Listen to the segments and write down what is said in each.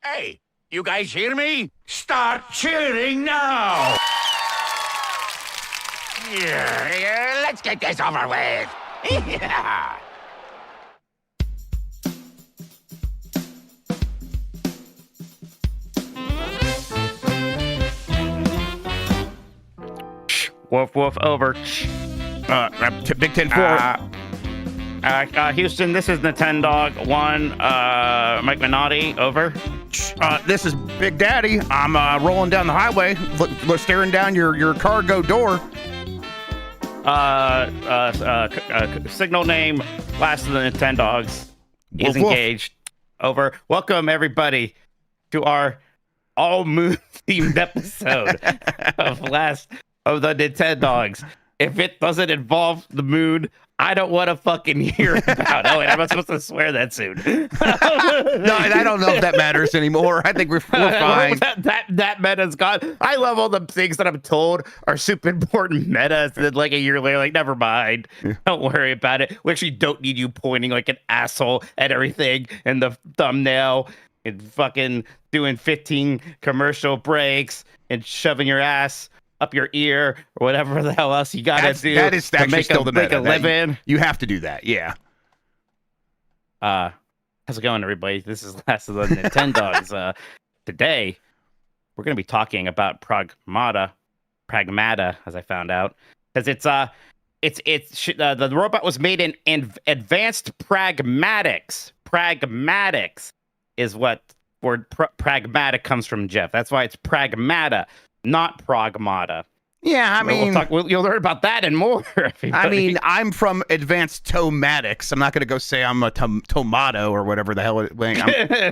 Hey, you guys hear me? Start cheering now! Yeah, let's get this over with. Yeah. Woof, woof, over. Big 10-4. Houston, this is Nintendog 1. Mike Minotti, over. This is Big Daddy. I'm rolling down the highway, staring down your cargo door. Signal name, last of the Nintendogs is Woof, woof. engaged. Over. Welcome, everybody, to our all-moon-themed episode of Last of the Nintendogs. If it doesn't involve the moon, I don't want to fucking hear about it. Oh, wait, I'm not supposed to swear that soon. No, I don't know if that matters anymore. I think we're fine. that meta's gone. I love all the things that I'm told are super important metas. And then like a year later, like, never mind. Yeah. Don't worry about it. We actually don't need you pointing like an asshole at everything in the thumbnail and fucking doing 15 commercial breaks and shoving your ass up your ear or whatever the hell else you gotta do. That is actually still the meta. Make a living. You have to do that, yeah. How's it going, everybody? This is Last of the Nintendogs. Today, we're going to be talking about Pragmata, as I found out, because the robot was made in advanced pragmatics. Pragmatics is what word pragmatic comes from, Jeff. That's why it's Pragmata, not Pragmata. Yeah, I mean, you'll learn about that and more. I mean, I'm from Advanced Tomatics. I'm not going to go say I'm a tomato or whatever the hell. I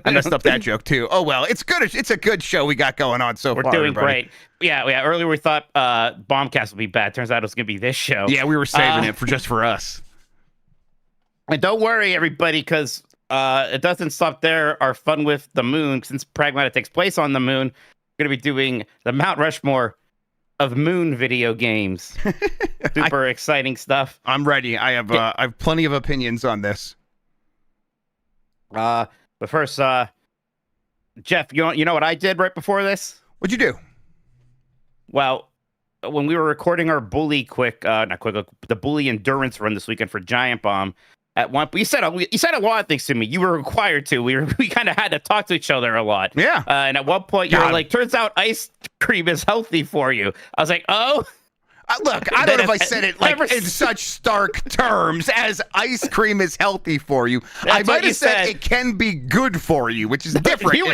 messed up that joke too. Oh well, it's good. It's a good show we got going on so far. We're doing everybody. great. Yeah. Earlier we thought Bombcast would be bad. Turns out it was going to be this show. Yeah, we were saving it for us. And don't worry, everybody, because it doesn't stop there. Our fun with the moon, since Pragmata takes place on the moon, we're going to be doing the Mt.Rushmore of moon video games. Super exciting stuff. I'm ready. I have plenty of opinions on this. But first, Jeff, you know what I did right before this? What'd you do? Well, when we were recording our the bully endurance run this weekend for Giant Bomb, at one point you said a lot of things to me. You were required to. We kind of had to talk to each other a lot. Yeah. And at one point you were like, "Turns out ice cream is healthy for you." I was like, "Oh." Look, I don't know if I said it like in such stark terms as ice cream is healthy for you. I might have said it can be good for you, which is different. You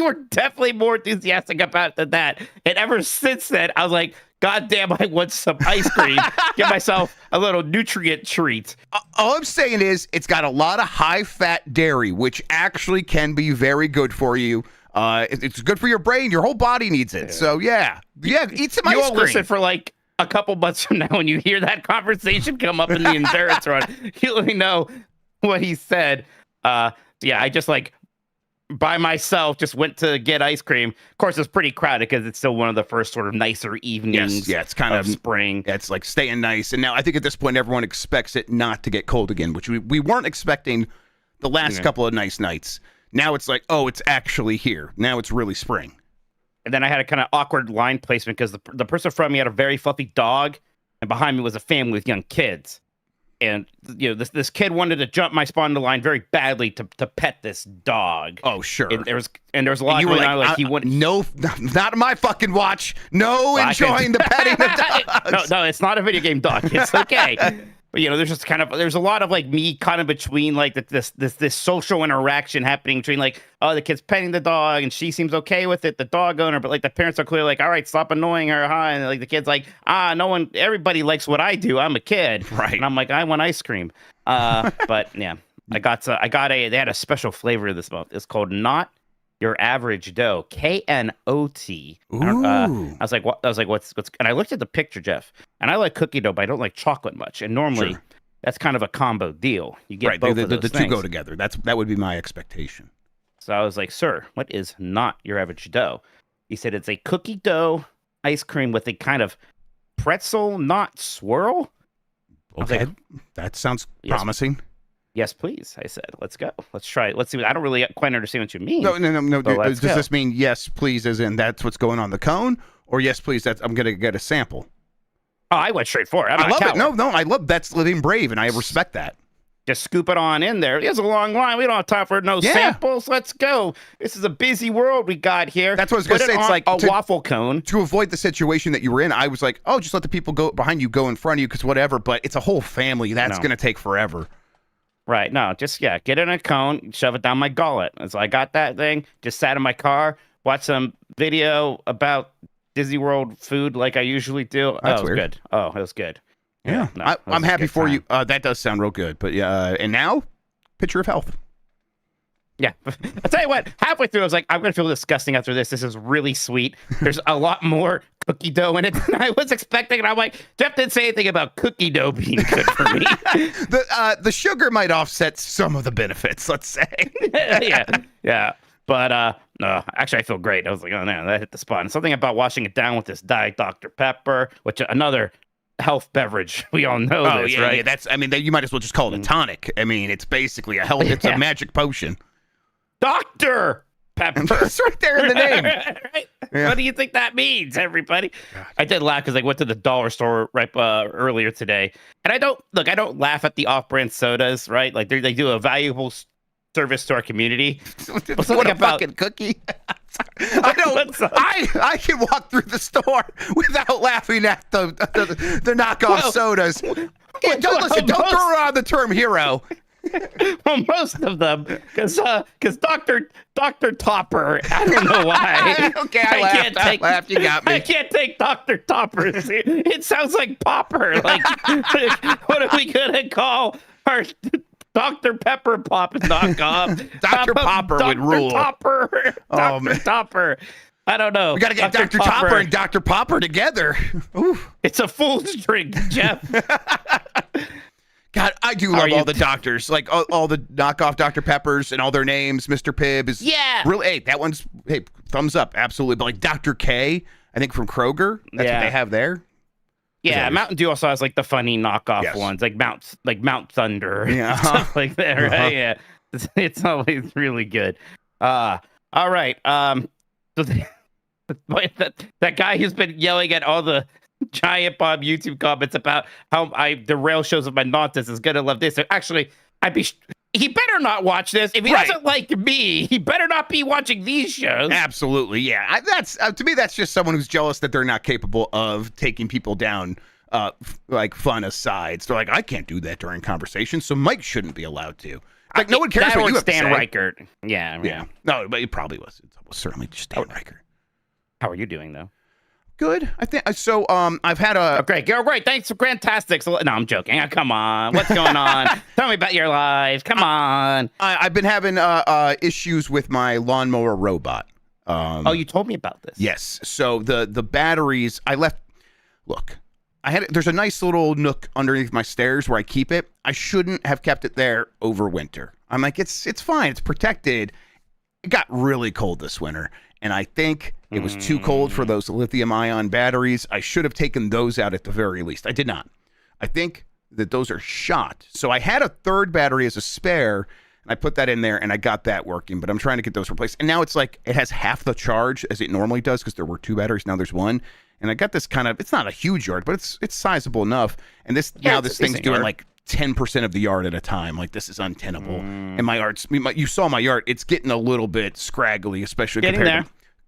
were definitely more enthusiastic about it than that. And ever since then, I was like, God damn, I want some ice cream. Give myself a little nutrient treat. All I'm saying is it's got a lot of high-fat dairy, which actually can be very good for you. It's good for your brain. Your whole body needs it. Yeah. So, yeah, eat some ice cream. You'll listen for like a couple months from now when you hear that conversation come up in the endurance run. You let me know what he said. Yeah, I just by myself just went to get ice cream. Of course, it's pretty crowded because it's still one of the first sort of nicer evenings. It's kind of spring. Yeah, it's like staying nice. And now I think at this point everyone expects it not to get cold again, which we weren't expecting the last couple of nice nights. Now it's like, oh, it's actually here. Now it's really spring. And then I had a kind of awkward line placement because the person in front of me had a very fluffy dog, and behind me was a family with young kids. And this kid wanted to jump my spawn in the line very badly to pet this dog. Oh sure. And there was a lot. You were like he wouldn't. No, not my fucking watch. No, enjoying the petting the dogs. No, it's not a video game dog. It's okay. But there's a lot of me kind of between this social interaction happening between the kid's petting the dog and she seems okay with it, the dog owner, but the parents are clearly all right, stop annoying her, huh? And the kid's everybody likes what I do. I'm a kid, right? And I'm like, I want ice cream. But yeah, they had a special flavor this month. It's called Not Your Average Dough, KNOT. I was like, what? I was like, what's? And I looked at the picture, Jeff, and I like cookie dough, but I don't like chocolate much. And normally, that's kind of a combo deal. You get both of those the two go together. That would be my expectation. So I was like, sir, what is Not Your Average Dough? He said it's a cookie dough ice cream with a kind of pretzel knot swirl. Okay, that sounds promising. Yes, please. I said, let's go. Let's try it. Let's see. I don't really quite understand what you mean. No. Does this mean yes, please, as in that's what's going on the cone, or yes, please, that's I'm gonna get a sample? Oh, I went straight for it. I love it. No, I love that's living brave, and I respect that. Just scoop it on in there. There's a long line. We don't have time for no samples. Let's go. This is a busy world we got here. That's what I was going to say. It's like a waffle cone. To avoid the situation that you were in, I was like, oh, just let the people go behind you go in front of you because whatever. But it's a whole family. That's going to take forever. Right. No, just, get in a cone, shove it down my gullet. And so I got that thing, just sat in my car, watched some video about Disney World food like I usually do. That's it was weird. Good. Oh, it was good. Yeah, no, I'm happy for you. That does sound real good. But yeah, and now, picture of health. Yeah. I'll tell you what, halfway through, I was like, I'm going to feel disgusting after this. This is really sweet. There's a lot more cookie dough in it than I was expecting. And I'm like, Jeff didn't say anything about cookie dough being good for me. The sugar might offset some of the benefits, let's say. Yeah. But no, actually, I feel great. I was like, oh, man, that hit the spot. And something about washing it down with this Diet Dr. Pepper, which another health beverage. We all know this, right? Yeah, that's. I mean, you might as well just call it a tonic. I mean, it's basically a health. It's a magic potion. Dr. Pepper. That's right there in the name. Right? Yeah. What do you think that means, everybody? God. I did laugh because I went to the dollar store earlier today, and I don't laugh at the off-brand sodas, right? Like they do a valuable service to our community. What a fucking cookie. I can walk through the store without laughing at the knockoff sodas. Don't throw around the term hero. Well, most of them, because Dr. Topper, I don't know why. Okay, I laughed. You got me. I can't take Dr. Topper. It sounds like Popper. Like, what are we gonna call our Dr. Pepper Pop knockoff? Dr. Popper would rule. Topper. Dr. Topper. I don't know. We got to get Dr. Topper and Dr. Popper together. Ooh. It's a fool's drink, Jeff. God, I do love all the doctors, like all the knockoff Dr. Peppers and all their names. Mr. Pibb is really. Hey, that one's thumbs up, absolutely. But like Dr. K, I think from Kroger, that's what they have there. Yeah, Mountain Dew also has like the funny knockoff ones, like Mount Thunder, and stuff like that. Right? Yeah, it's always really good. All right. So that guy who's been yelling at all the Giant Bob YouTube comments about how I derail shows with my nonsense is gonna love this. Actually, he better not watch this. If he doesn't like me, he better not be watching these shows. Absolutely, yeah. That's to me, that's just someone who's jealous that they're not capable of taking people down, like fun asides. They're like, I can't do that during conversations, so Mike shouldn't be allowed to. Like, no one cares what you have to say. Reichert. Yeah. No, but it probably was. It was certainly just Stan Reichert. How are you doing, though? Good, I think so. I've had a great. Thanks for fantastic. No, I'm joking. Come on, what's going on? Tell me about your life. Come on. I've been having issues with my lawnmower robot. You told me about this. Yes. So the batteries I left. Look, there's a nice little nook underneath my stairs where I keep it. I shouldn't have kept it there over winter. I'm like, it's fine. It's protected. It got really cold this winter. And I think it was too cold for those lithium-ion batteries. I should have taken those out at the very least. I did not. I think that those are shot. So I had a third battery as a spare, and I put that in there, and I got that working. But I'm trying to get those replaced. And now it's like it has half the charge as it normally does because there were two batteries. Now there's one. And I got this kind of, it's not a huge yard, but it's sizable enough. And this thing's doing like 10% of the yard at a time. Like, this is untenable. And my yard, you saw my yard, it's getting a little bit scraggly, especially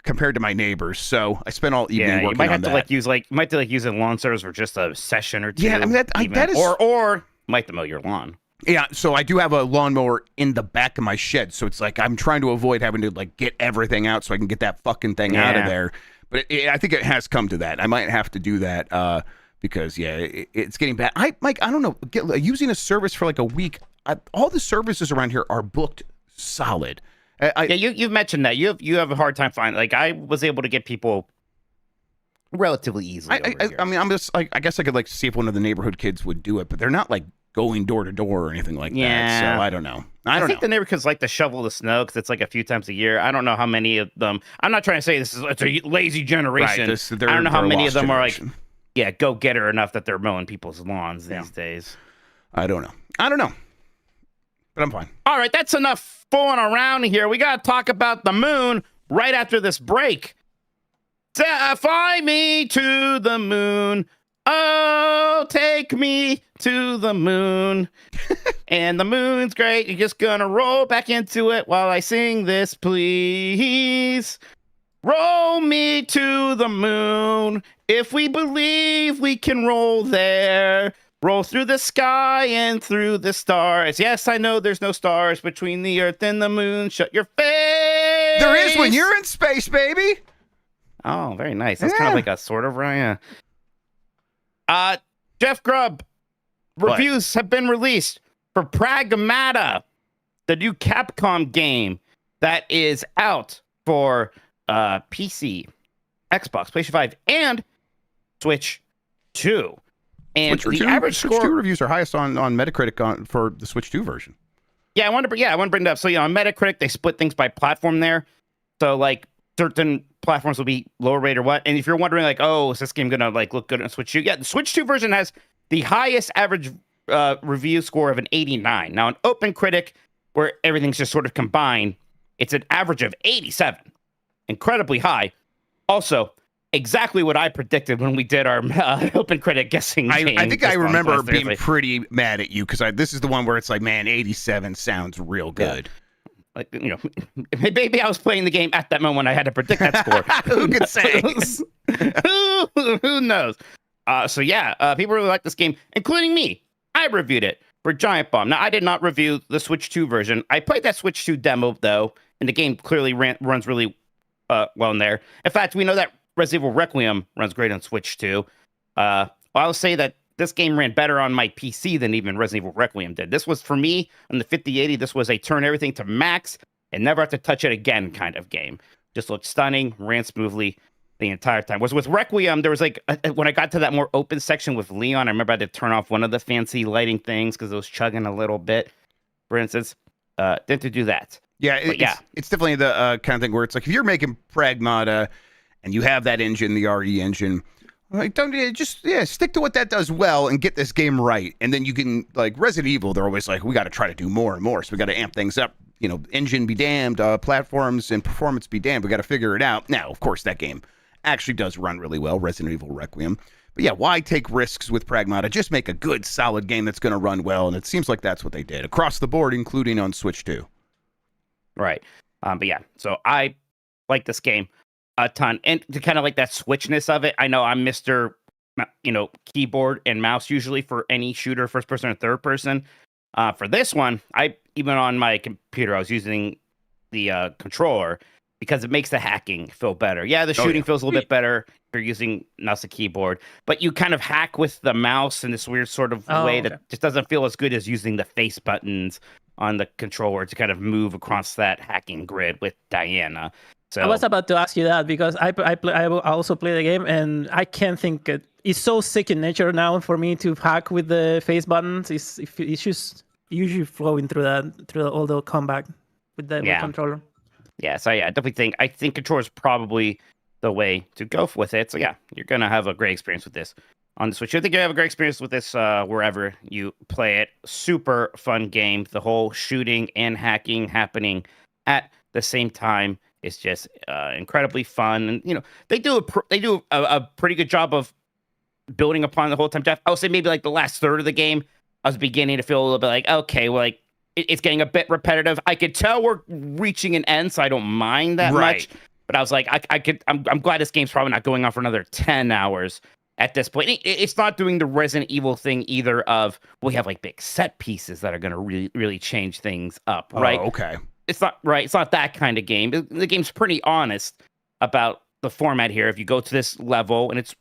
compared to my neighbors. So I spent all evening working on that. You might have to use a lawn service for just a session or two. Yeah, I mean, that is... Or might to mow your lawn. Yeah, so I do have a lawnmower in the back of my shed. So it's like I'm trying to avoid having to like get everything out so I can get that fucking thing out of there. But I think it has come to that. I might have to do that because, it's getting bad. Mike, I don't know. Using a service for like a week, all the services around here are booked solid. You've mentioned that. You have a hard time finding. Like, I was able to get people relatively easily over here. I mean, I'm just like, I guess I could like see if one of the neighborhood kids would do it, but they're not like going door to door or anything like that. So I don't know. I think the neighborhoods like to shovel the snow because it's like a few times a year. I don't know how many of them. I'm not trying to say it's a lazy generation. Right, I don't know how many of them are like, go getter enough that they're mowing people's lawns these days. I don't know. but I'm fine. All right, that's enough fooling around here. We got to talk about the moon right after this break. Fly me to the moon. Oh, take me to the moon. And the moon's great. You're just gonna roll back into it while I sing this, please. Roll me to the moon. If we believe we can roll there. Roll through the sky and through the stars. Yes, I know there's no stars between the earth and the moon. Shut your face. There is when you're in space, baby. Oh, very nice. That's kind of like a sort of Ryan. Jeff Grubb, reviews have been released for Pragmata, the new Capcom game that is out for PC, Xbox, PlayStation 5, and Switch 2. And Switch the 2, average Switch score 2 reviews are highest on Metacritic for the Switch 2 version. Yeah, I want to bring it up. So, on Metacritic, they split things by platform there. So, like, certain platforms will be lower rate or what. And if you're wondering, like, oh, is this game going to, like, look good on Switch 2? Yeah, the Switch 2 version has the highest average review score of an 89. Now, on OpenCritic, where everything's just sort of combined, it's an average of 87. Incredibly high. Also, exactly what I predicted when we did our OpenCritic guessing game. I think I remember being pretty mad at you because this is the one where it's like, man, 87 sounds real good. Yeah. Like, maybe I was playing the game at that moment. I had to predict that score. Who could say? Who knows? People really like this game, including me. I reviewed it for Giant Bomb. Now, I did not review the Switch 2 version. I played that Switch 2 demo, though, and the game clearly runs really well in there. In fact, we know that Resident Evil Requiem runs great on Switch 2. I'll say that this game ran better on my PC than even Resident Evil Requiem did. This was, for me, on the 5080, this was a turn everything to max and never have to touch it again kind of game. Just looked stunning, ran smoothly the entire time. Was with Requiem, there was like, when I got to that more open section with Leon, I remember I had to turn off one of the fancy lighting things because it was chugging a little bit, for instance. Didn't do that. Yeah, it's definitely the kind of thing where it's like, if you're making Pragmata and you have that engine, the RE engine, like, stick to what that does well and get this game right. And then you can, like, Resident Evil, they're always like, we got to try to do more and more. So we got to amp things up. Engine be damned, platforms and performance be damned. We got to figure it out. Now, of course, that game actually does run really well, Resident Evil Requiem. But yeah, why take risks with Pragmata? Just make a good, solid game that's going to run well. And it seems like that's what they did across the board, including on Switch 2. Right. So I like this game a ton, and to kind of like that switchness of it. I know I'm Mr. Keyboard and mouse usually for any shooter, first person or third person. For this one, even on my computer, I was using the controller because it makes the hacking feel better. Yeah, the shooting feels a little bit better if you're using mouse and keyboard, but you kind of hack with the mouse in this weird sort of way that just doesn't feel as good as using the face buttons on the controller to kind of move across that hacking grid with Diana. So I was about to ask you that because I also play the game and I can't think it's so sick in nature now for me to hack with the face buttons. It's just usually flowing through all the combat with the controller. Yeah, so I definitely think controller is probably the way to go with it. So yeah, you're gonna have a great experience with this on the Switch. I think you have a great experience with this wherever you play it. Super fun game. The whole shooting and hacking happening at the same time is just incredibly fun. And they do a pretty good job of building upon the whole time. Jeff, I would say maybe like the last third of the game, I was beginning to feel a little bit like, okay, well, like it's getting a bit repetitive. I could tell we're reaching an end, so I don't mind that much. But I was like, I'm glad this game's probably not going on for another 10 hours at this point. It's not doing the Resident Evil thing either of, we have like big set pieces that are going to really, really change things up, right? Oh, okay. It's not right. It's not that kind of game. The game's pretty honest about the format here. If you go to this level, and it's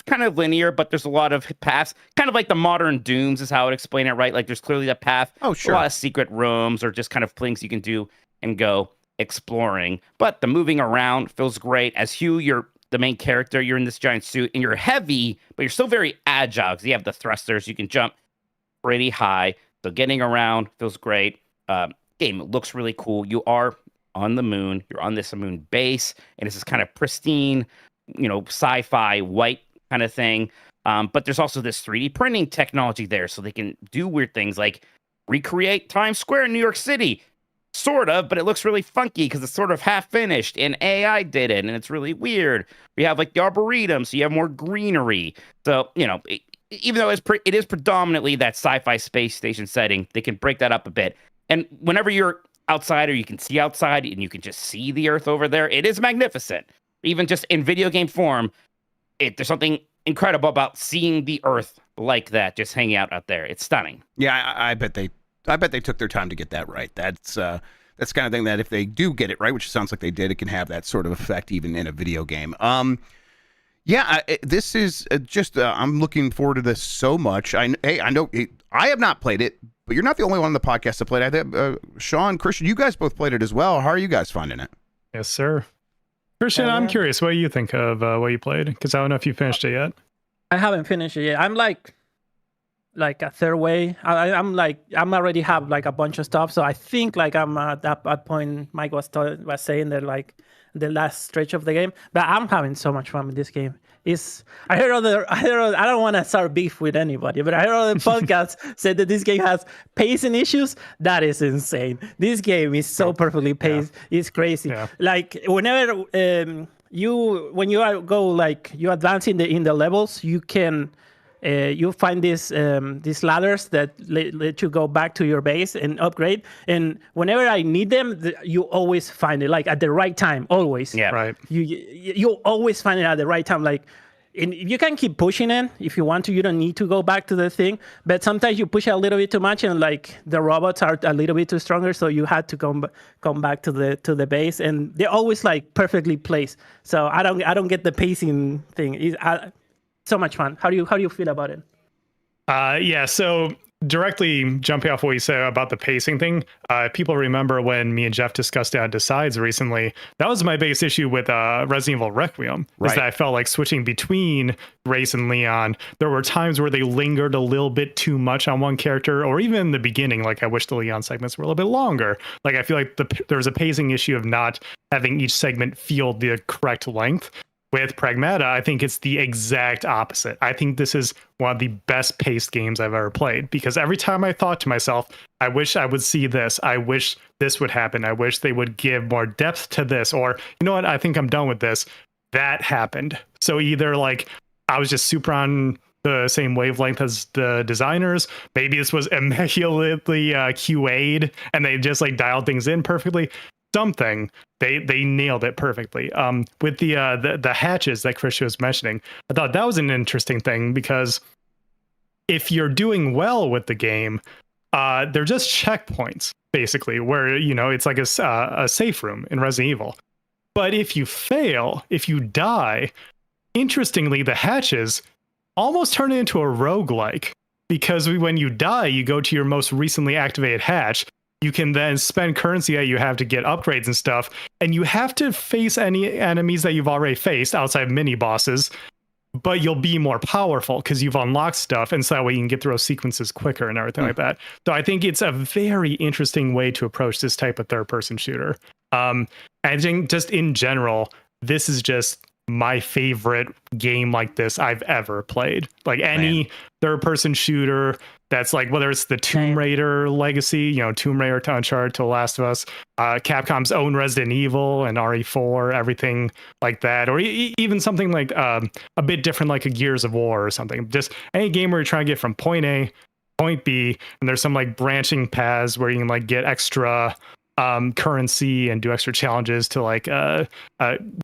kind of linear, but there's a lot of paths, kind of like the modern Dooms is how I would explain it, right? Like there's clearly a path. Oh, sure. A lot of secret rooms or just kind of things you can do and go exploring. But the moving around feels great. As Hugh, you're the main character. You're in this giant suit, and you're heavy, but you're still very agile because you have the thrusters. You can jump pretty high. So getting around feels great. Game looks really cool. You are on the moon. You're on this moon base, and it's this kind of pristine, sci-fi white kind of thing. But there's also this 3D printing technology there, so they can do weird things like recreate Times Square in New York City. Sort of, but it looks really funky because it's sort of half finished and AI did it and it's really weird. We have like the Arboretum, so you have more greenery. So, even though it is predominantly that sci-fi space station setting, they can break that up a bit. And whenever you're outside or you can see outside and you can just see the Earth over there, it is magnificent. Even just in video game form, there's something incredible about seeing the Earth like that, just hanging out there. It's stunning. Yeah, I bet they took their time to get that right. That's the kind of thing that if they do get it right, which sounds like they did, it can have that sort of effect even in a video game. This is just I'm looking forward to this so much. I know I have not played it, but you're not the only one on the podcast that played it. I think Sean, Christian, you guys both played it as well. How are you guys finding it? Yes, sir. Christian, I'm curious what you think of what you played, because I don't know if you finished it yet. I haven't finished it yet. I'm like a third way. I'm already have like a bunch of stuff, so I think like I'm at that point Mike was saying that like the last stretch of the game, but I'm having so much fun with this game. I don't want to start beef with anybody, but I heard other podcasts said that this game has pacing issues. That is insane. This game is so perfectly paced. Yeah. It's crazy. Yeah. Like whenever when you go like you advance in the levels, you can you find these ladders that let you go back to your base and upgrade. And whenever I need them, you always find it like at the right time. Always. Yeah. Right. You always find it at the right time. Like, and you can keep pushing it if you want to. You don't need to go back to the thing. But sometimes you push it a little bit too much, and like the robots are a little bit too stronger, so you had to come back to the base. And they're always like perfectly placed. So I don't get the pacing thing. So much fun. How do you feel about it? So directly jumping off what you said about the pacing thing, people remember when me and Jeff discussed it on Decides recently, that was my biggest issue with Resident Evil Requiem, is that I felt like switching between Grace and Leon, there were times where they lingered a little bit too much on one character, or even in the beginning, like I wish the Leon segments were a little bit longer. Like I feel like there was a pacing issue of not having each segment feel the correct length. With Pragmata, I think it's the exact opposite. I think this is one of the best paced games I've ever played, because every time I thought to myself, I wish I would see this. I wish this would happen. I wish they would give more depth to this. Or, you know what? I think I'm done with this. That happened. So either like I was just super on the same wavelength as the designers. Maybe this was immaculately QA'd and they just like dialed things in perfectly. Something they nailed it perfectly. With the hatches that Christian was mentioning, I thought that was an interesting thing, because if you're doing well with the game, they're just checkpoints basically, where it's like a safe room in Resident Evil. But if you fail, if you die, interestingly, the hatches almost turn it into a roguelike, because when you die, you go to your most recently activated hatch. You can then spend currency that you have to get upgrades and stuff, and you have to face any enemies that you've already faced outside mini bosses, but you'll be more powerful because you've unlocked stuff, and so that way you can get through those sequences quicker and everything like that. So I think it's a very interesting way to approach this type of third-person shooter. I think just in general, this is just my favorite game like this I've ever played. Like any third-person shooter that's like, whether it's the Tomb Raider legacy, Tomb Raider to Uncharted to The Last of Us, Capcom's own Resident Evil and RE4, everything like that, or even something like a bit different, like a Gears of War or something. Just any game where you're trying to get from point A, point B, and there's some like branching paths where you can like get extra currency and do extra challenges to like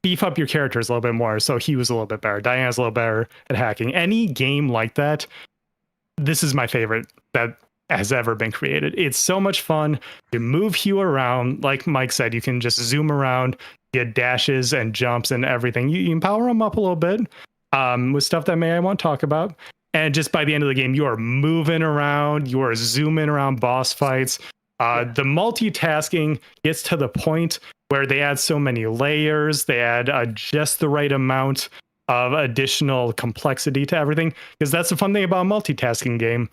beef up your characters a little bit more. So he was a little bit better, Diana's a little better at hacking. Any game like that, this is my favorite that has ever been created. It's so much fun. You move Hugh around, like Mike said, you can just zoom around, get dashes and jumps and everything. You can power them up a little bit with stuff that I won't talk about. And just by the end of the game, you are moving around, you are zooming around boss fights. The multitasking gets to the point where they add so many layers, they add just the right amount of additional complexity to everything, because that's the fun thing about a multitasking game.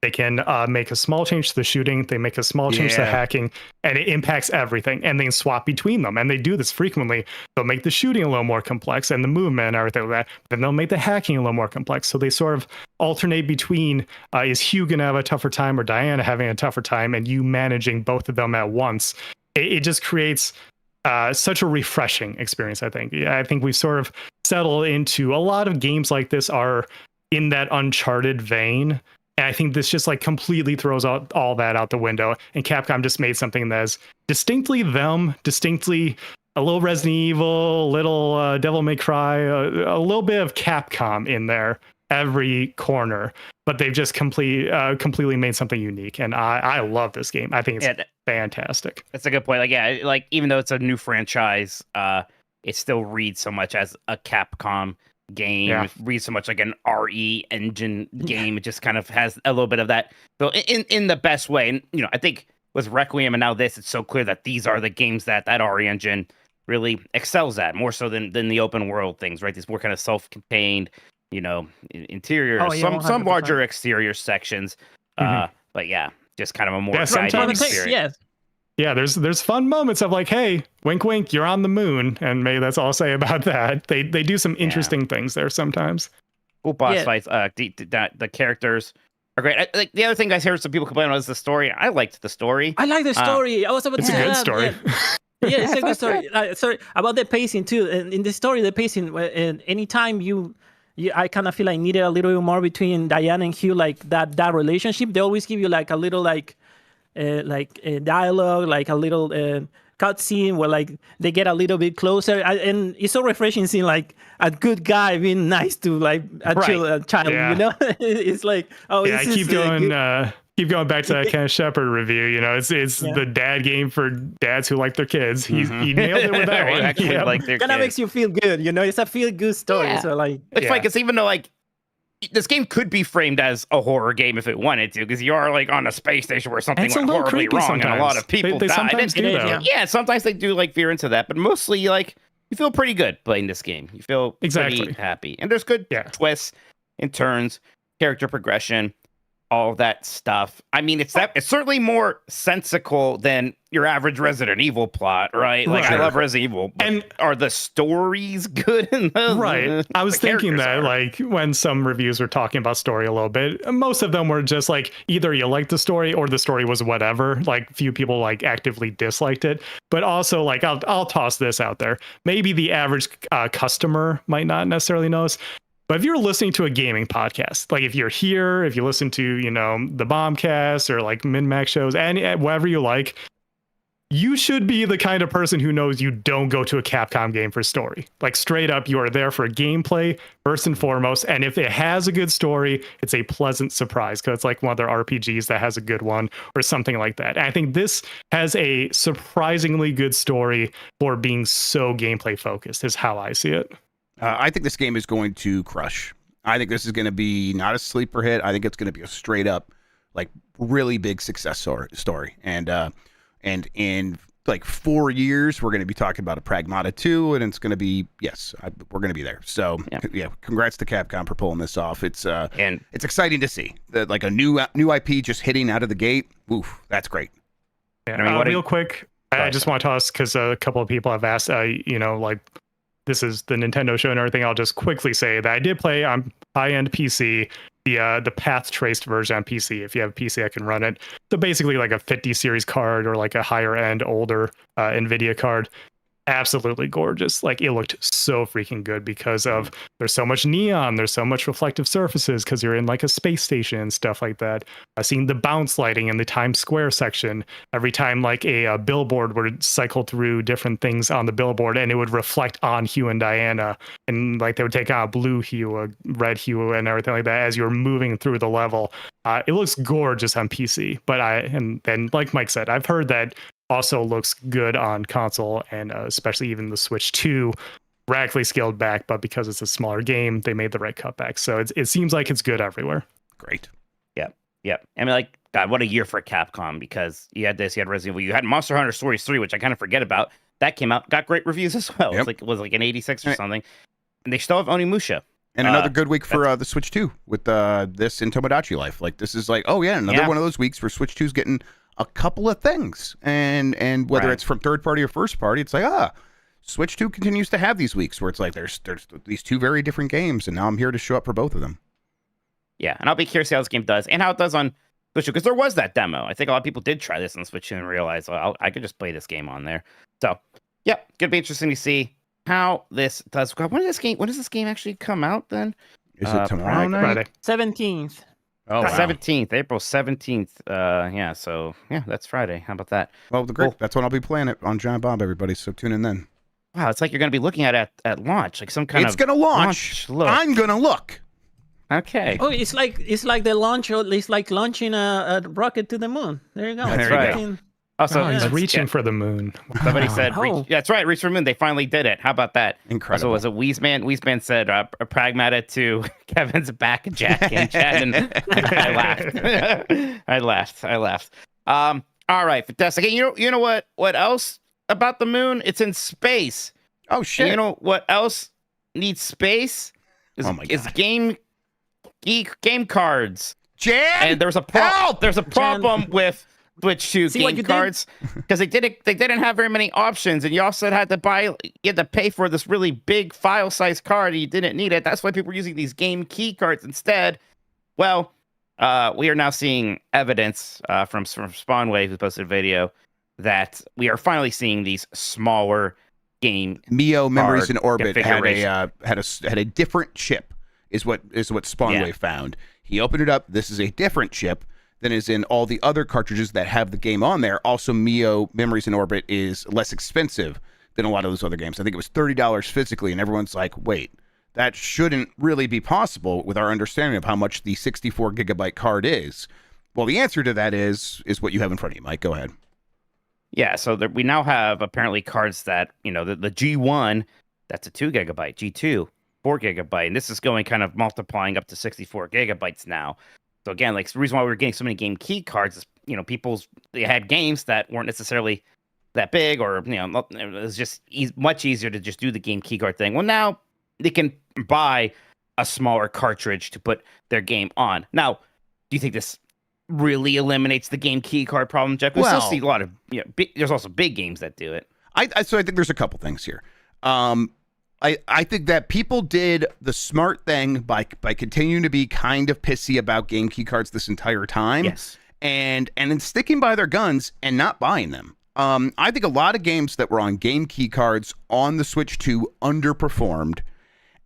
They can make a small change to the shooting. They make a small change to the hacking, and it impacts everything. And they swap between them. And they do this frequently. They'll make the shooting a little more complex and the movement and everything like that. Then they'll make the hacking a little more complex. So they sort of alternate between is Hugh going to have a tougher time or Diana having a tougher time, and you managing both of them at once. It just creates such a refreshing experience, I think. I think we sort of settled into a lot of games like this are in that Uncharted vein. And I think this just like completely throws out all that out the window. And Capcom just made something that is distinctly them, distinctly a little Resident Evil, a little Devil May Cry, a little bit of Capcom in there every corner. But they've just completely made something unique. And I love this game. I think it's fantastic. That's a good point. Like even though it's a new franchise, it still reads so much as a Capcom game. It reads so much like an RE engine game. It just kind of has a little bit of that, so in the best way. And I think with Requiem and now this, it's so clear that these are the games that RE engine really excels at, more so than the open world things, right? These more kind of self-contained, interiors, some larger exterior sections, but just kind of a more guided experience. Yeah, there's fun moments of like, hey, wink, wink, you're on the moon, and maybe that's all I'll say about that. They do some interesting things there sometimes. Cool boss fights. The characters are great. Like the other thing I hear some people complain about is the story. I liked the story. I like the story. I was about to say it's a good story. Yeah, it's a good story. Sorry about the pacing too. And in the story, the pacing. And anytime I kind of feel like needed a little bit more between Diana and Hugh, like that relationship. They always give you like a little like a dialogue, like a little cutscene where like they get a little bit closer, and it's so refreshing seeing like a good guy being nice to like a child. It's like keep going back to that kind of Shepherd review. It's the dad game for dads who like their kids. He nailed it with that one. Actually, like their kind of makes you feel good. It's a feel good story. Yeah. So like it's like, it's even though like this game could be framed as a horror game if it wanted to, because you are like on a space station where something went horribly wrong sometimes. And a lot of people they died. Sometimes do that. Yeah, sometimes they do like veer into that, but mostly like you feel pretty good playing this game. You feel pretty happy, and there's good twists and turns, character progression, all of that stuff. I mean, it's certainly more sensical than your average Resident Evil plot, right? Like I love Resident Evil, but and are the stories good in those? Right. I was thinking that like when some reviews were talking about story a little bit, most of them were just like either you liked the story or the story was whatever. Like few people like actively disliked it. But also like I'll toss this out there. Maybe the average customer might not necessarily notice. But if you're listening to a gaming podcast, like if you're here, if you listen to, the Bombcast or like Min-Max shows, and whatever you like, you should be the kind of person who knows you don't go to a Capcom game for story. Like straight up, you are there for gameplay first and foremost. And if it has a good story, it's a pleasant surprise because it's like one of their RPGs that has a good one or something like that. And I think this has a surprisingly good story for being so gameplay focused is how I see it. I think this game is going to crush. I think this is going to be not a sleeper hit. I think it's going to be a straight up, like really big success story. And in like 4 years, we're going to be talking about a Pragmata 2, and it's going to be, we're going to be there. So congrats to Capcom for pulling this off. It's exciting to see that like a new IP just hitting out of the gate. Oof, that's great. Yeah, real quick, I just want to toss because a couple of people have asked, like. This is the Nintendo show and everything. I'll just quickly say that I did play on high-end PC, the path traced version on PC. If you have a PC, I can run it. So basically like a 50 series card or like a higher end, older NVIDIA card. Absolutely gorgeous. Like it looked so freaking good because of there's so much neon, there's so much reflective surfaces because you're in like a space station and stuff like that. Seeing the bounce lighting in the Times Square section every time like a billboard would cycle through different things on the billboard and it would reflect on Hugh and Diana, and like they would take on a blue hue, a red hue, and everything like that as you're moving through the level. It looks gorgeous on PC, but and then like Mike said, I've heard that also looks good on console, and especially even the Switch 2 radically scaled back, but because it's a smaller game, they made the right cutback. So it seems like it's good everywhere. Great. Yeah. I mean, like, God, what a year for Capcom, because you had this, you had Resident Evil, you had Monster Hunter Stories 3, which I kind of forget about. That came out, got great reviews as well. It was like an 86 or something. And they still have Onimusha. And another good week for the Switch 2 with this and Tomodachi Life. Like, this is like, oh yeah, another one of those weeks where Switch 2's getting a couple of things. And whether it's from third party or first party, it's like, Switch 2 continues to have these weeks where it's like there's these two very different games, and now I'm here to show up for both of them. Yeah, and I'll be curious how this game does and how it does on Switch 2, because there was that demo. I think a lot of people did try this on Switch 2 and realize, well, I could just play this game on there. So, yeah, gonna be interesting to see how this does. When does this game actually come out then? Is it tomorrow night? Friday. 17th. Oh, wow. 17th, April 17th. Yeah, so yeah, that's Friday. How about that? Well, great. That's when I'll be playing it on Giant Bomb, everybody. So tune in then. Wow, it's like you're going to be looking at it at launch, like some kind of. It's going to launch. Look. I'm going to look. Okay. Oh, it's like the launch. It's like launching a rocket to the moon. There you go. That's There you right. go. Also, He's reaching for the moon. somebody said, Oh. that's right, reach for the moon. They finally did it. How about that? Incredible. Also, was it Weezman? Weezman said, Pragmata to Kevin's back jack in chat, and I laughed. I laughed. All right, fantastic. Hey, you know what else about the moon? It's in space. Oh, shit. And you know what else needs space? Is game cards. Jan? And there's a problem with Switch 2 game cards because they didn't have very many options, and you also had to pay for this really big file size card, and you didn't need it. That's why people were using these game key cards instead. Well, we are now seeing evidence from Spawnwave, who posted a video, that we are finally seeing these smaller game Mio Memories in Orbit configuration. had a different chip, is what Spawnwave found. He opened it up. This is a different chip than is in all the other cartridges that have the game on there. Also, Mio Memories in Orbit is less expensive than a lot of those other games. I think it was $30 physically, and everyone's like, wait, that shouldn't really be possible with our understanding of how much the 64 gigabyte card is. Well, the answer to that is what you have in front of you, Mike. Go ahead. Yeah, so we now have apparently cards that, the G1, that's a 2 gigabyte, G2, 4 gigabyte, and this is going kind of multiplying up to 64 gigabytes now. So again, like the reason why we were getting so many game key cards is, they had games that weren't necessarily that big, or, it was just much easier to just do the game key card thing. Well, now they can buy a smaller cartridge to put their game on. Now, do you think this really eliminates the game key card problem, Jeff? We still see a lot of, there's also big games that do it. So I think there's a couple things here. I think that people did the smart thing by continuing to be kind of pissy about game key cards this entire time. Yes. And then sticking by their guns and not buying them. I think a lot of games that were on game key cards on the Switch 2 underperformed.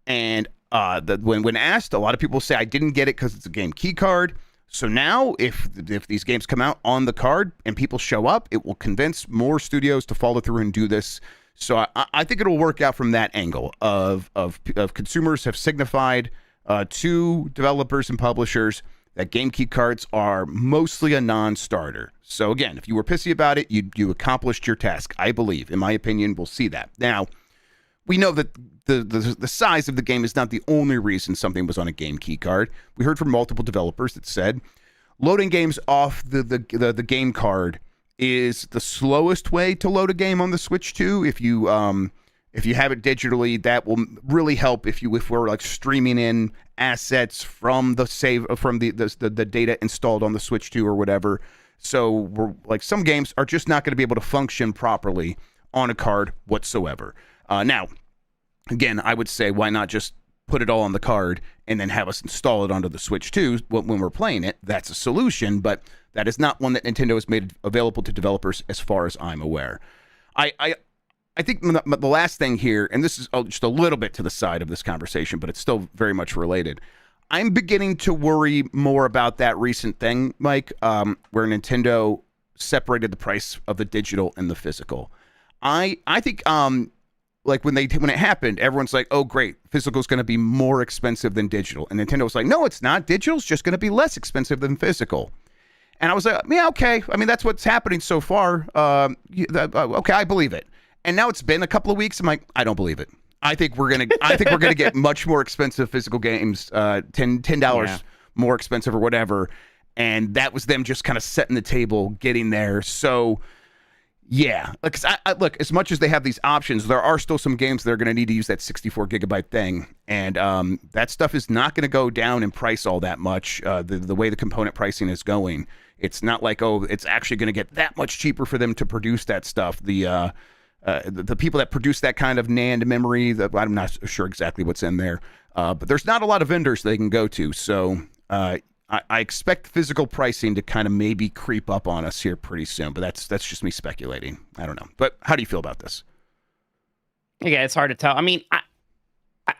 And when asked, a lot of people say, I didn't get it because it's a game key card. So now, if these games come out on the card and people show up, it will convince more studios to follow through and do this. So I think it'll work out from that angle of consumers have signified to developers and publishers that game key cards are mostly a non-starter. So again, if you were pissy about it, you accomplished your task. I believe, in my opinion, we'll see that. Now, we know that the size of the game is not the only reason something was on a game key card. We heard from multiple developers that said loading games off the game card is the slowest way to load a game on the Switch 2. If you have it digitally, that will really help if we're like streaming in assets from the data installed on the Switch 2 or whatever. So we're like, some games are just not going to be able to function properly on a card whatsoever. Now, again, I would say, why not just put it all on the card and then have us install it onto the Switch 2 when we're playing it? That's a solution, but that is not one that Nintendo has made available to developers as far as I'm aware. I think the last thing here, and this is just a little bit to the side of this conversation, but it's still very much related. I'm beginning to worry more about that recent thing, Mike, where Nintendo separated the price of the digital and the physical. I think like when it happened, everyone's like, oh, great, physical is going to be more expensive than digital. And Nintendo was like, no, it's not. Digital's just going to be less expensive than physical. And I was like, yeah, okay. I mean, that's what's happening so far. Okay, I believe it. And now it's been a couple of weeks. I'm like, I don't believe it. I think we're gonna get much more expensive physical games, $10 more expensive or whatever. And that was them just kind of setting the table, getting there. So Yeah, because I look, as much as they have these options, there are still some games that are going to need to use that 64 gigabyte thing, and that stuff is not going to go down in price all that much. The way the component pricing is going, it's not like, oh, it's actually going to get that much cheaper for them to produce that stuff. The people that produce that kind of NAND memory, I'm not sure exactly what's in there, but there's not a lot of vendors they can go to, so. I expect physical pricing to kind of maybe creep up on us here pretty soon, but that's just me speculating. I don't know. But how do you feel about this? Yeah, it's hard to tell. I mean,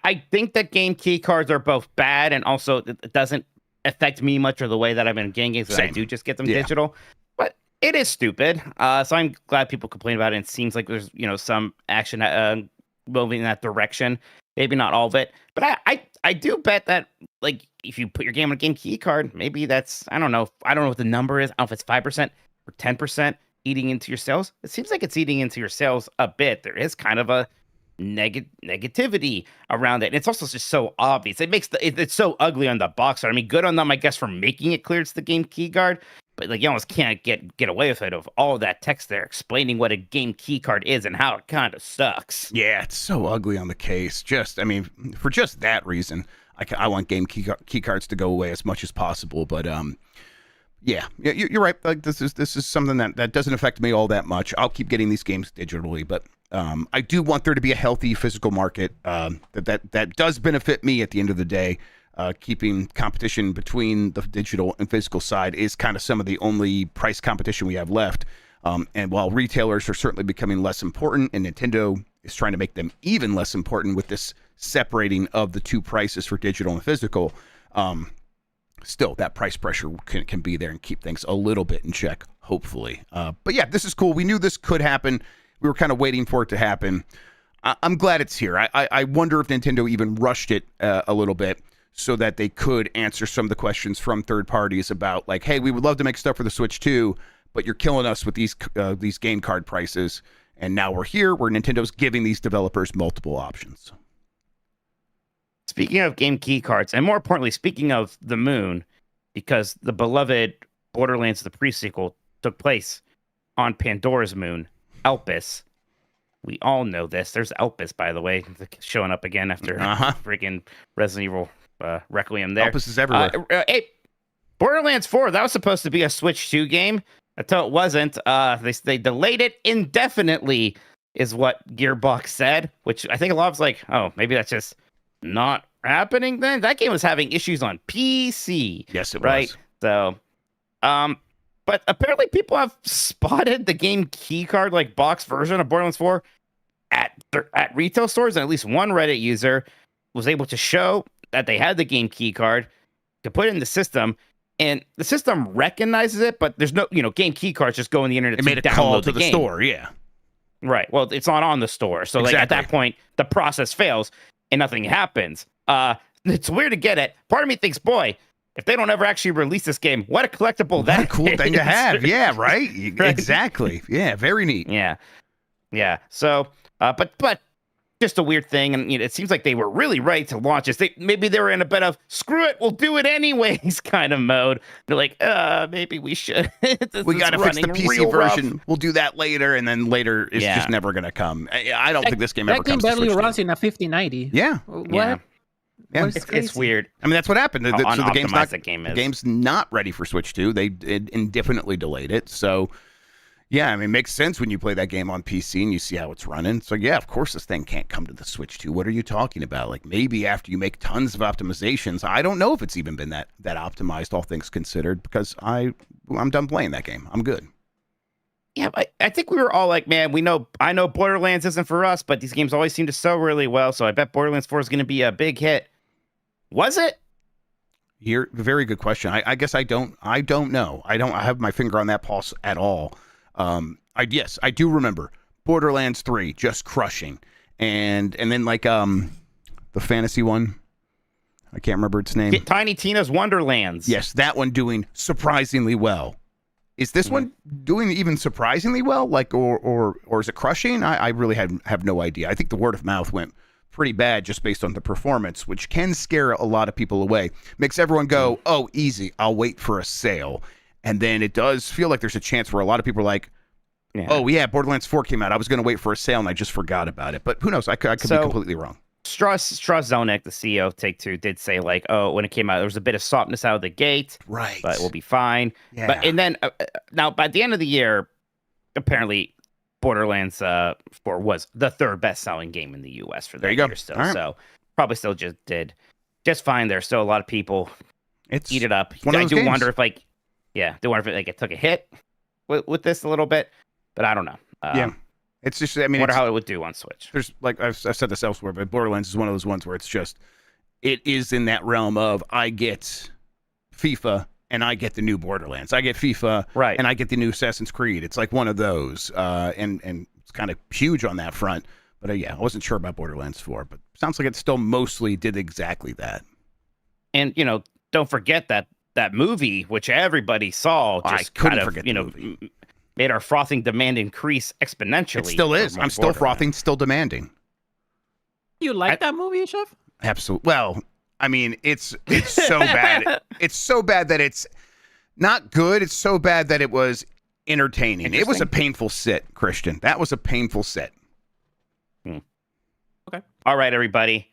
I think that game key cards are both bad, and also it doesn't affect me much or the way that I've been getting games, because I do just get them digital. But it is stupid. So I'm glad people complain about it. And it seems like there's some action moving in that direction. Maybe not all of it, but I do bet that, like, if you put your game on a game key card, maybe that's, I don't know what the number is. I don't know if it's 5% or 10% eating into your sales. It seems like it's eating into your sales a bit. There is kind of a negativity around it. And it's also just so obvious. It makes it's so ugly on the box art. I mean, good on them, I guess, for making it clear it's the game key card. But like, you almost can't get away with it, of all that text there explaining what a game key card is and how it kind of sucks. Yeah, it's so ugly on the case. For just that reason, I want game key cards to go away as much as possible. But yeah, you're right. Like, this is something that doesn't affect me all that much. I'll keep getting these games digitally, but I do want there to be a healthy physical market that does benefit me at the end of the day. Keeping competition between the digital and physical side is kind of some of the only price competition we have left. And while retailers are certainly becoming less important, and Nintendo is trying to make them even less important with this separating of the two prices for digital and physical, still that price pressure can be there and keep things a little bit in check, hopefully. But yeah, this is cool. We knew this could happen. We were kind of waiting for it to happen. I'm glad it's here. I wonder if Nintendo even rushed it a little bit, so that they could answer some of the questions from third parties about, like, hey, we would love to make stuff for the Switch too, but you're killing us with these game card prices. And now we're here where Nintendo's giving these developers multiple options. Speaking of game key cards, and more importantly, speaking of the moon, because the beloved Borderlands, the pre-sequel, took place on Pandora's moon, Elpis. We all know this. There's Elpis, by the way, showing up again after freaking Resident Evil Requiem there. Elpis is everywhere. Hey, Borderlands 4, that was supposed to be a Switch 2 game until it wasn't. They delayed it indefinitely, is what Gearbox said, which I think a lot of like, oh, maybe that's just not happening then. That game was having issues on PC. Yes, it was. So, but apparently people have spotted the game keycard, like, box version of Borderlands 4 at retail stores, and at least one Reddit user was able to show that they had the game key card to put it in the system, and the system recognizes it, but there's no, game key cards just go on the internet. It made a call to the store, yeah. Right. Well, it's not on the store, so like at that point, the process fails and nothing happens. It's weird to get it. Part of me thinks, boy, if they don't ever actually release this game, what a collectible that cool is. thing to have. Yeah, right? Exactly. Yeah, very neat. Yeah. So, but just a weird thing, and it seems like they were really ready to launch this. Maybe they were in a bit of screw it, we'll do it anyways kind of mode. They're like, maybe we should. We got to fix the PC version. Rough. We'll do that later, and then later is just never going to come. I don't think this game ever comes. That game barely runs in a 5090. Yeah. What? Yeah, it's weird. I mean, that's what happened. So the game's not ready for Switch 2. They indefinitely delayed it. So, yeah, I mean, it makes sense when you play that game on PC and you see how it's running. So, yeah, of course this thing can't come to the Switch 2. What are you talking about? Like, maybe after you make tons of optimizations. I don't know if it's even been that optimized, all things considered, because I'm done playing that game. I'm good. Yeah, I think we were all like, man, I know Borderlands isn't for us, but these games always seem to sell really well, so I bet Borderlands 4 is going to be a big hit. Was it? Very good question. I guess I don't know. I have my finger on that pulse at all. Yes, I do remember Borderlands 3 just crushing, and then like the fantasy one, I can't remember its name. Tiny Tina's Wonderlands. Yes, that one doing surprisingly well. Is this one doing even surprisingly well? Like, or is it crushing? I really have no idea. I think the word of mouth went pretty bad just based on the performance, which can scare a lot of people away. Makes everyone go, oh, easy, I'll wait for a sale. And then it does feel like there's a chance where a lot of people are like, Yeah. Oh yeah, Borderlands 4 came out. I was going to wait for a sale and I just forgot about it. But who knows? I could be completely wrong. Strauss Zelnick, the CEO of Take-Two, did say like, oh, when it came out, there was a bit of softness out of the gate, Right. but we'll be fine. Yeah. But and then now by the end of the year, apparently Borderlands 4 was the third best-selling game in the U.S. for that year still. Right. So probably still just did just fine. There's still a lot of people eat it up. I do wonder if it took a hit with this a little bit, but I don't know. Yeah. It's just, I mean, wonder how it would do on Switch. There's like I've said this elsewhere, but Borderlands is one of those ones where it's just, it is in that realm of I get FIFA and I get the new Borderlands. I get FIFA and I get the new Assassin's Creed. It's like one of those, and it's kind of huge on that front. But yeah, I wasn't sure about Borderlands 4, but sounds like it still mostly did exactly that. And don't forget that movie, which everybody saw, just I couldn't forget the movie. Made our frothing demand increase exponentially. It still is. I'm still frothing, still demanding. You like that movie, Chef? Absolutely. Well, I mean, it's so bad. It's so bad that it's not good. It's so bad that it was entertaining. It was a painful sit, Christian. That was a painful sit. Okay. All right, everybody.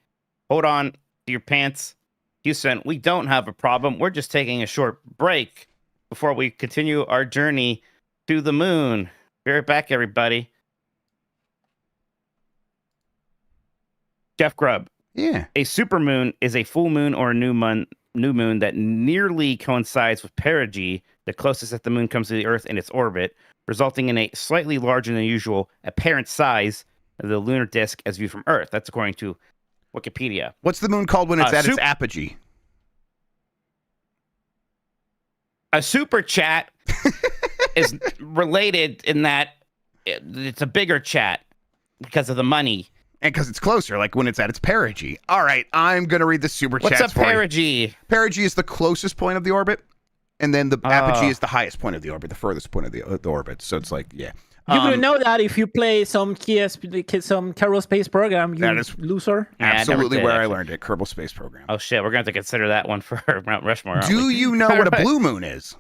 Hold on to your pants. Houston, we don't have a problem. We're just taking a short break before we continue our journey to the moon. Be right back, everybody. Jeff Grubb. Yeah. A supermoon is a full moon or a new moon that nearly coincides with perigee, the closest that the moon comes to the Earth in its orbit, resulting in a slightly larger than usual apparent size of the lunar disk as viewed from Earth. That's according to Wikipedia. What's the moon called when it's at its apogee? A super chat is related in that it's a bigger chat because of the money. And because it's closer, like when it's at its perigee. All right, I'm going to read the super chats for you. What's a perigee? Perigee is the closest point of the orbit, and then the apogee is the highest point of the orbit, the furthest point of the orbit. So it's like, yeah. You would know that if you play some Kerbal Space Program, that is loser. Absolutely where I learned it, Kerbal Space Program. Oh, shit, we're going to have to consider that one for Mt.Rushmore. Do you know what a blue moon is?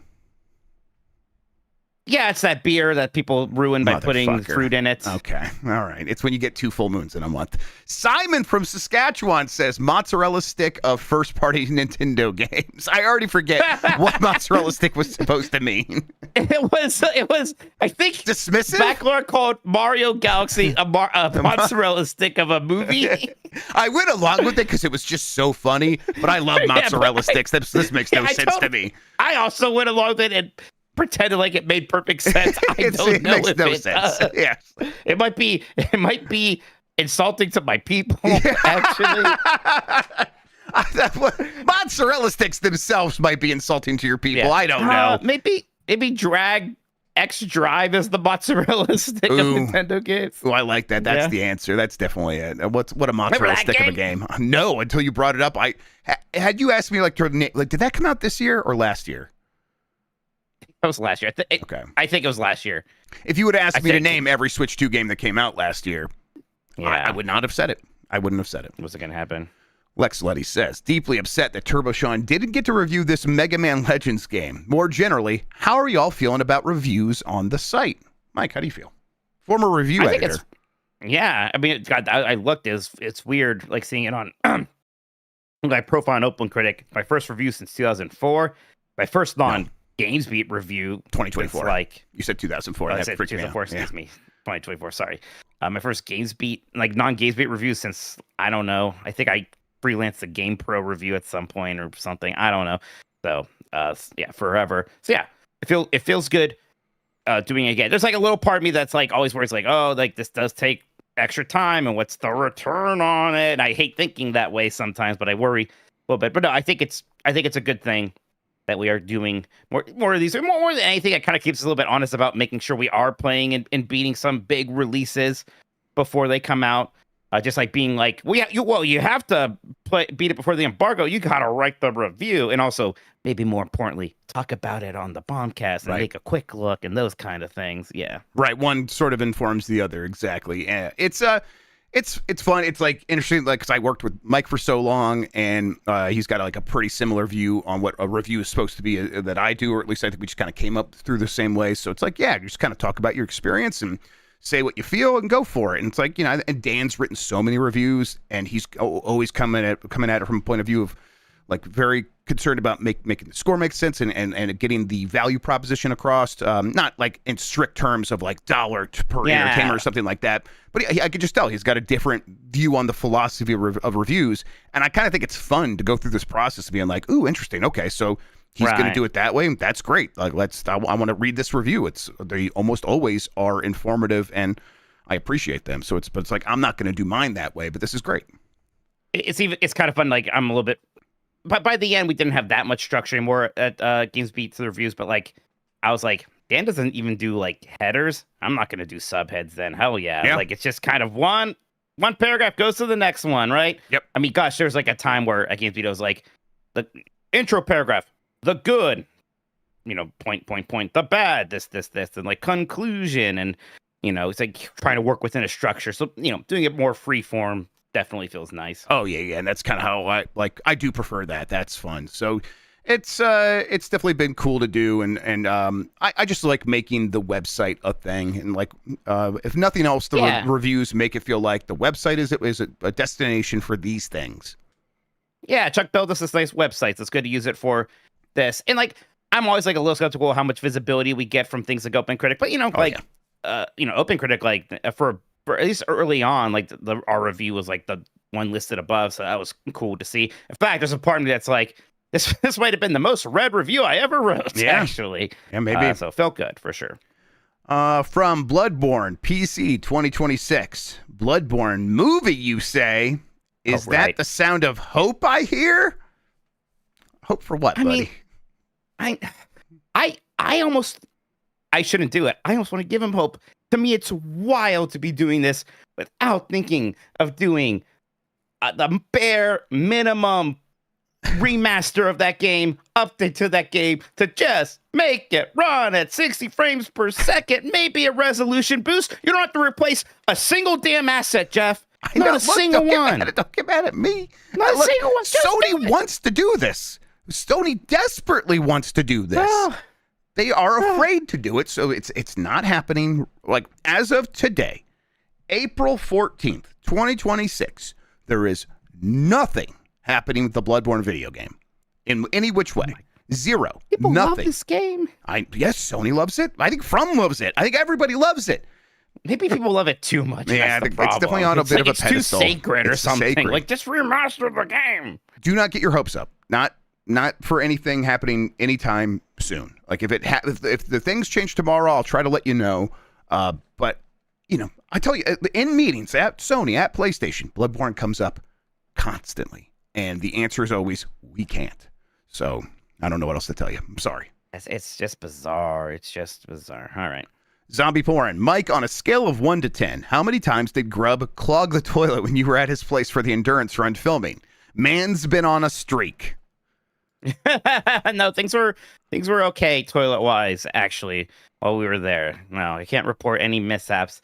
Yeah, it's that beer that people ruin by putting fruit in it. Okay, all right. It's when you get 2 full moons in a month. Simon from Saskatchewan says mozzarella stick of first-party Nintendo games. I already forget what mozzarella stick was supposed to mean. It was. I think dismissive. Backlore called Mario Galaxy a mozzarella stick of a movie. I went along with it because it was just so funny. But I love mozzarella sticks. This makes no sense to me. I also went along with it and pretended like it made perfect sense. I don't know if it does. Yes. It might be insulting to my people, actually. Mozzarella sticks themselves might be insulting to your people. Yeah. I don't know. Maybe drag X Drive is the mozzarella stick of Nintendo games. Oh, I like that. That's the answer. That's definitely it. What a mozzarella stick of a game. No, until you brought it up. Had you asked me like did that come out this year or last year? That was last year. Okay. I think it was last year. If you would have asked me to name every Switch 2 game that came out last year, I would not have said it. I wouldn't have said it. What's it going to happen? Lex Letty says, deeply upset that Turbo Sean didn't get to review this Mega Man Legends game. More generally, how are y'all feeling about reviews on the site? Mike, how do you feel? Former review editor. I mean, God, I looked. It's weird, like seeing it on my profile on Open Critic. My first review since 2004. My first GamesBeat review 2024. Like you said 2004. I said 2004. Excuse me, 2024. Sorry. My first GamesBeat, like non-GamesBeat review since I don't know. I think I freelanced a GamePro review at some point or something. I don't know. So forever. So yeah, it feels good doing it again. There's like a little part of me that's like always worries like, oh, like this does take extra time and what's the return on it? And I hate thinking that way sometimes, but I worry a little bit. But no, I think it's a good thing that we are doing more of these. More than anything, it kind of keeps us a little bit honest about making sure we are playing and beating some big releases before they come out. Just like being like, you have to beat it before the embargo. You got to write the review. And also, maybe more importantly, talk about it on the Bombcast and make a quick look and those kind of things. Yeah. Right. One sort of informs the other. Exactly. It's It's fun. It's like interesting, like, because I worked with Mike for so long, and he's got like a pretty similar view on what a review is supposed to be that I do, or at least I think we just kind of came up through the same way. So it's like, yeah, you just kind of talk about your experience and say what you feel and go for it. And it's like, you know, and Dan's written so many reviews, and he's always coming at it from a point of view of like very concerned about making the score make sense and getting the value proposition across, not like in strict terms of like dollar per entertainment or something like that. But I could just tell he's got a different view on the philosophy of reviews. And I kind of think it's fun to go through this process of being like, ooh, interesting. Okay, so he's going to do it that way. That's great. Like, I want to read this review. They almost always are informative, and I appreciate them. So it's like, I'm not going to do mine that way, but this is great. It's kind of fun. Like, I'm a little bit. But by the end, we didn't have that much structure anymore at GamesBeat to the reviews. But like, I was like, Dan doesn't even do like headers. I'm not gonna do subheads then. Hell yeah. Like, it's just kind of one paragraph goes to the next one, right? Yep. I mean, gosh, there was like a time where at GamesBeat it was like the intro paragraph, the good, you know, point, the bad, this, and like conclusion, and you know, it's like trying to work within a structure. So you know, doing it more free form definitely feels nice. Oh yeah, and that's kind of how I do prefer that. That's fun. So it's definitely been cool to do, and I just like making the website a thing, and like if nothing else, the reviews make it feel like the website is a destination for these things. Yeah, Chuck built us this nice website. So it's good to use it for this, and like I'm always like a little skeptical how much visibility we get from things like OpenCritic, but you know, you know, OpenCritic, like for at least early on, like our review was like the one listed above, so that was cool to see. In fact, there's a part of me that's like, this might have been the most read review I ever wrote, actually. Yeah, maybe. So it felt good, for sure. From Bloodborne, PC 2026. Bloodborne movie, you say? Is that the sound of hope I hear? Hope for what, buddy? Mean, I shouldn't do it. I almost want to give him hope. To me, it's wild to be doing this without thinking of doing the bare minimum remaster of that game, update to that game, to just make it run at 60 frames per second, maybe a resolution boost. You don't have to replace a single damn asset, Jeff. Not a single one. Don't get mad at me. Not a single one. Sony wants to do this. Sony desperately wants to do this. They are afraid to do it, so it's not happening. Like, as of today, April 14th, 2026, there is nothing happening with the Bloodborne video game in any which way. Zero. People nothing. love this game. Yes, Sony loves it. I think From loves it. I think everybody loves it. Maybe people love it too much. Yeah, it's definitely on a bit of a pedestal. It's too sacred or something. Sacred. Like, just remaster the game. Do not get your hopes up. Not for anything happening anytime soon. Like, if the things change tomorrow, I'll try to let you know. But you know, I tell you, in meetings at Sony, at PlayStation, Bloodborne comes up constantly, and the answer is always, we can't. So I don't know what else to tell you. I'm sorry. It's just bizarre. It's just bizarre. All right. Zombie Porn. Mike, on a scale of 1 to 10, how many times did Grubb clog the toilet when you were at his place for the endurance run filming? Man's been on a streak. No, things were okay toilet wise, actually, while we were there. No, I can't report any mishaps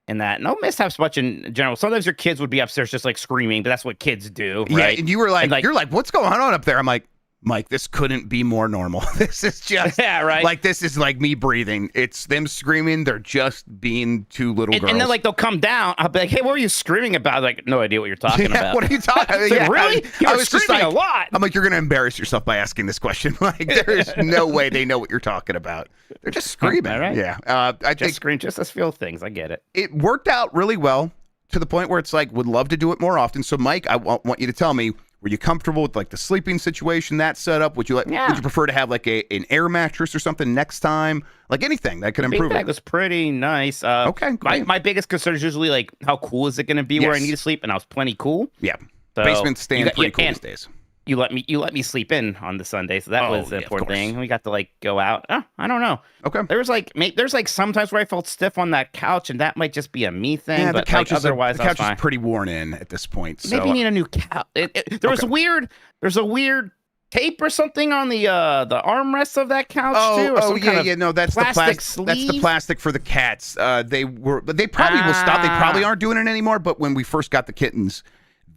in that. No mishaps much in general. Sometimes your kids would be upstairs just like screaming, but that's what kids do, right? Yeah, and you were like, you're like, what's going on up there? I'm like, Mike, this couldn't be more normal. This is just right. Like, this is like me breathing. It's them screaming. They're just being two little girls. And then like they'll come down. I'll be like, hey, what were you screaming about? Like, no idea what you're talking about. What are you talking about? Like, really? I was screaming a lot. I'm like, you're gonna embarrass yourself by asking this question. Like, there is no way they know what you're talking about. They're just screaming. All right. Yeah. I think scream just as feel things. I get it. It worked out really well to the point where it's like, would love to do it more often. So Mike, I want you to tell me, were you comfortable with like the sleeping situation, that setup? Would you prefer to have like an air mattress or something next time? Like anything that could improve it. It was pretty nice. Okay. My biggest concern is usually like, how cool is it going to be where I need to sleep? And I was plenty cool. Yeah. So Basement's staying pretty cool these days. You let me sleep in on the Sunday, so that was the important thing. We got to like go out. I don't know. Okay. There's like sometimes where I felt stiff on that couch, and that might just be a me thing. Yeah, but the couch otherwise, the couch is pretty worn in at this point. So maybe you need a new couch. There's a weird tape or something on the armrest of that couch too? Or some kind of No, that's the plastic. sleeve? That's the plastic for the cats. They probably will stop. They probably aren't doing it anymore. But when we first got the kittens,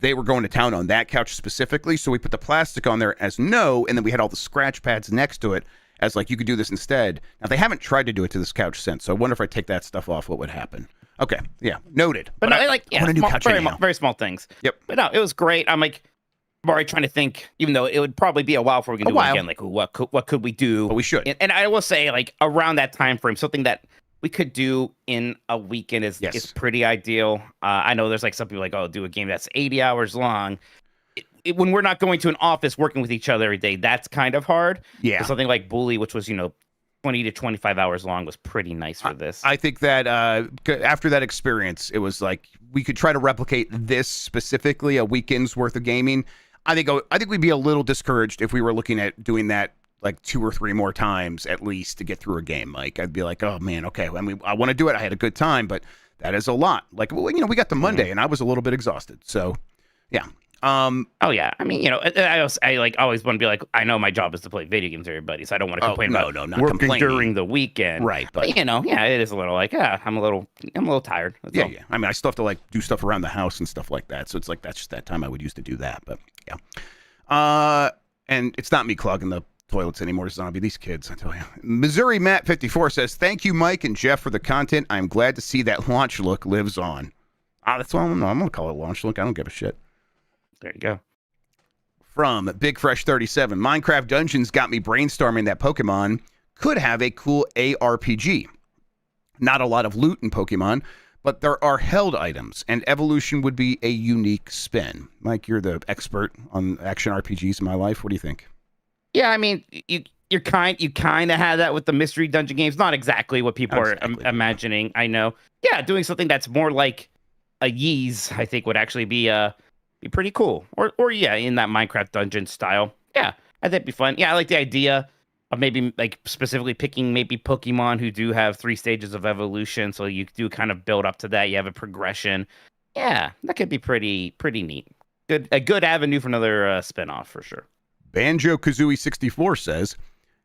they were going to town on that couch specifically. So we put the plastic on there as no, and then we had all the scratch pads next to it as like you could do this instead. Now they haven't tried to do it to this couch since. So I wonder if I take that stuff off, what would happen? Okay, yeah, noted. But no, I want a new couch very small things. Yep. But no, it was great. I'm like. I'm already trying to think, even though it would probably be a while before we can do it again. Like, what could we do? But we should. And I will say, like, around that time frame, something that we could do in a weekend is pretty ideal. I know there's like some people like, oh, do a game that's 80 hours long. When we're not going to an office working with each other every day, that's kind of hard. Yeah. But something like Bully, which was 20 to 25 hours long, was pretty nice for this. I think that after that experience, it was like we could try to replicate this specifically, a weekend's worth of gaming. I think we'd be a little discouraged if we were looking at doing that like 2 or 3 more times at least to get through a game. Like I'd be like, oh man, okay. I mean, I want to do it. I had a good time, but that is a lot. Like, well, we got to Monday and I was a little bit exhausted. So, yeah. Oh yeah. I mean, I like always want to be like, I know my job is to play video games, everybody, so I don't want to complain about not working complaining during the weekend. Right. But yeah, it is a little like, I'm a little tired. That's all. Yeah. I mean, I still have to like do stuff around the house and stuff like that. So it's like that's just that time I would use to do that. But yeah. And it's not me clogging the toilets anymore, Zombie. These kids, I tell you. Missouri Matt 54 says, "Thank you, Mike and Jeff, for the content. I'm glad to see that launch look lives on." That's what I'm gonna call it, launch look. I don't give a shit. There you go. From Big Fresh 37, Minecraft Dungeons got me brainstorming that Pokemon could have a cool ARPG. Not a lot of loot in Pokemon, but there are held items, and evolution would be a unique spin. Mike, you're the expert on action RPGs in my life. What do you think? Yeah, I mean, you kind of had that with the mystery dungeon games. Not exactly what people are imagining. I know. Yeah, doing something that's more like a Ys, I think, would actually be pretty cool. Or yeah, in that Minecraft dungeon style. Yeah, I think it'd be fun. Yeah, I like the idea of maybe like specifically picking maybe Pokemon who do have 3 stages of evolution, so you do kind of build up to that. You have a progression. Yeah, that could be pretty neat. A good avenue for another spinoff for sure. Banjo Kazooie 64 says,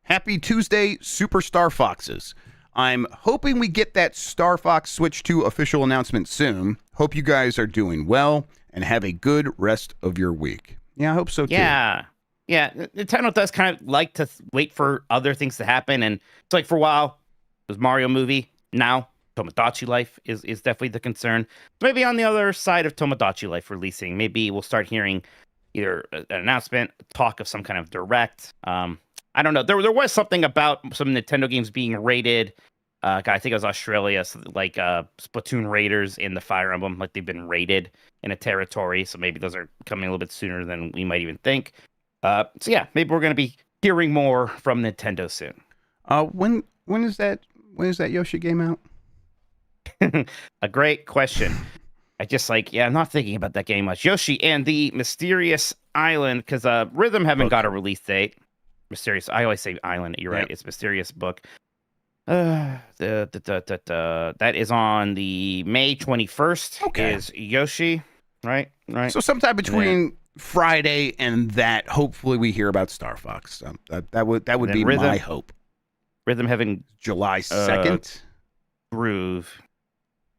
"Happy Tuesday, Super Star Foxes. I'm hoping we get that Star Fox Switch 2 official announcement soon. Hope you guys are doing well and have a good rest of your week." Yeah, I hope so too. Yeah. Nintendo does kind of like to wait for other things to happen, and it's like for a while it was Mario movie. Now Tomodachi Life is definitely the concern. So maybe on the other side of Tomodachi Life releasing, maybe we'll start hearing either an announcement, talk of some kind of direct. I don't know. There was something about some Nintendo games being rated. I think it was Australia, so like Splatoon Raiders in the Fire Emblem, like they've been rated in a territory. So maybe those are coming a little bit sooner than we might even think. So yeah, maybe we're going to be hearing more from Nintendo soon. When is that Yoshi game out? A great question. I'm not thinking about that game much. Yoshi and the Mysterious Island, because Rhythm haven't got a release date. Mysterious. I always say Island. You're right. It's Mysterious Book. That is on the May 21st. Okay. Is Yoshi, right? So sometime between Friday and that, hopefully we hear about Star Fox. That would be my hope. Rhythm Heaven July 2nd. Groove.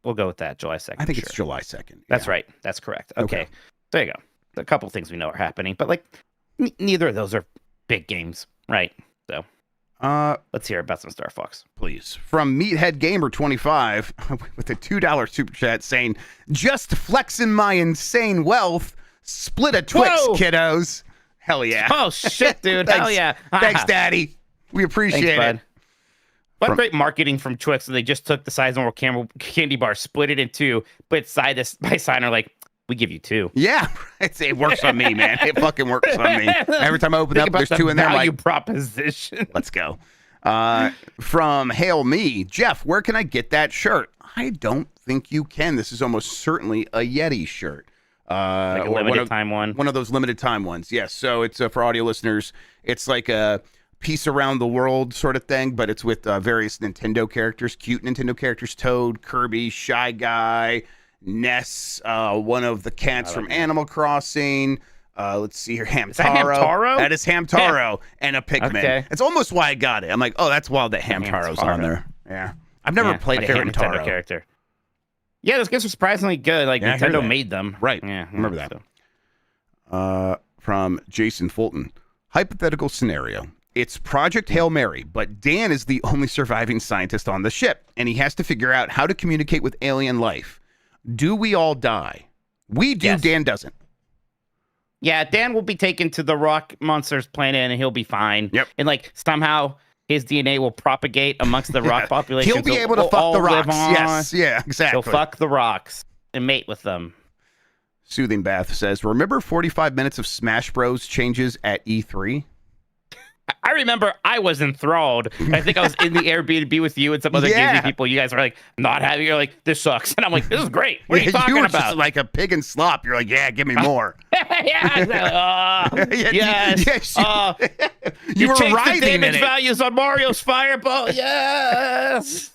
We'll go with that. July 2nd. I think it's July 2nd. That's right. That's correct. Okay. There you go. A couple of things we know are happening, but like neither of those are big games, right? So let's hear about some Star Fox, please. From Meathead Gamer 25 with a $2 super chat saying, "Just flexing my insane wealth. Split a Twix, kiddos." Hell yeah! Oh shit, dude! Hell yeah! Thanks, Daddy. We appreciate it. What great marketing from Twix! So they just took the size normal candy bar, split it in 2, but side by side are like, we give you 2. Yeah, it works on me, man. It fucking works on me. Every time I open up, there's 2 in there. Value like, proposition. Let's go. From Hail Me, Jeff, where can I get that shirt? I don't think you can. This is almost certainly a Yeti shirt. Like a limited time one. One of those limited time ones. Yes. So it's for audio listeners. It's like a piece around the world sort of thing, but it's with various Nintendo characters, cute Nintendo characters: Toad, Kirby, Shy Guy, Ness, one of the cats from Animal Crossing, Let's see here. Hamtaro. that Hamtaro? That is Hamtaro and a Pikmin. Okay. It's almost why I got it. I'm like, oh, that's wild that Hamtaro's on there. Yeah. I've never played my a favorite Hamtaro. Nintendo character. Yeah, those games are surprisingly good. Like Yeah, I heard Nintendo that. made them. Right. Yeah, I remember that. so. From Jason Fulton. Hypothetical scenario. It's Project Hail Mary, but Dan is the only surviving scientist on the ship, and he has to figure out how to communicate with alien life. Do we all die? We do, Yes. Dan doesn't. Yeah, Dan will be taken to the rock monster's planet and he'll be fine. Yep. And like somehow his DNA will propagate amongst the rock population. He'll be so able to we'll fuck all the live rocks. on. Yes, yeah, exactly. He'll fuck the rocks and mate with them. Soothing Bath says, remember 45 minutes of Smash Bros. Changes at E3? I remember I was enthralled. I think I was in the Airbnb with you and some other Yeah. Disney people. You guys were like not having. You're like, this sucks, and I'm like, this is great. What are you talking were about? just like a pig in slop. You're like, yeah, give me more. Yeah, exactly. Yeah, Yes. you were changed the writhing in damage it. values on Mario's Fireball. Yes.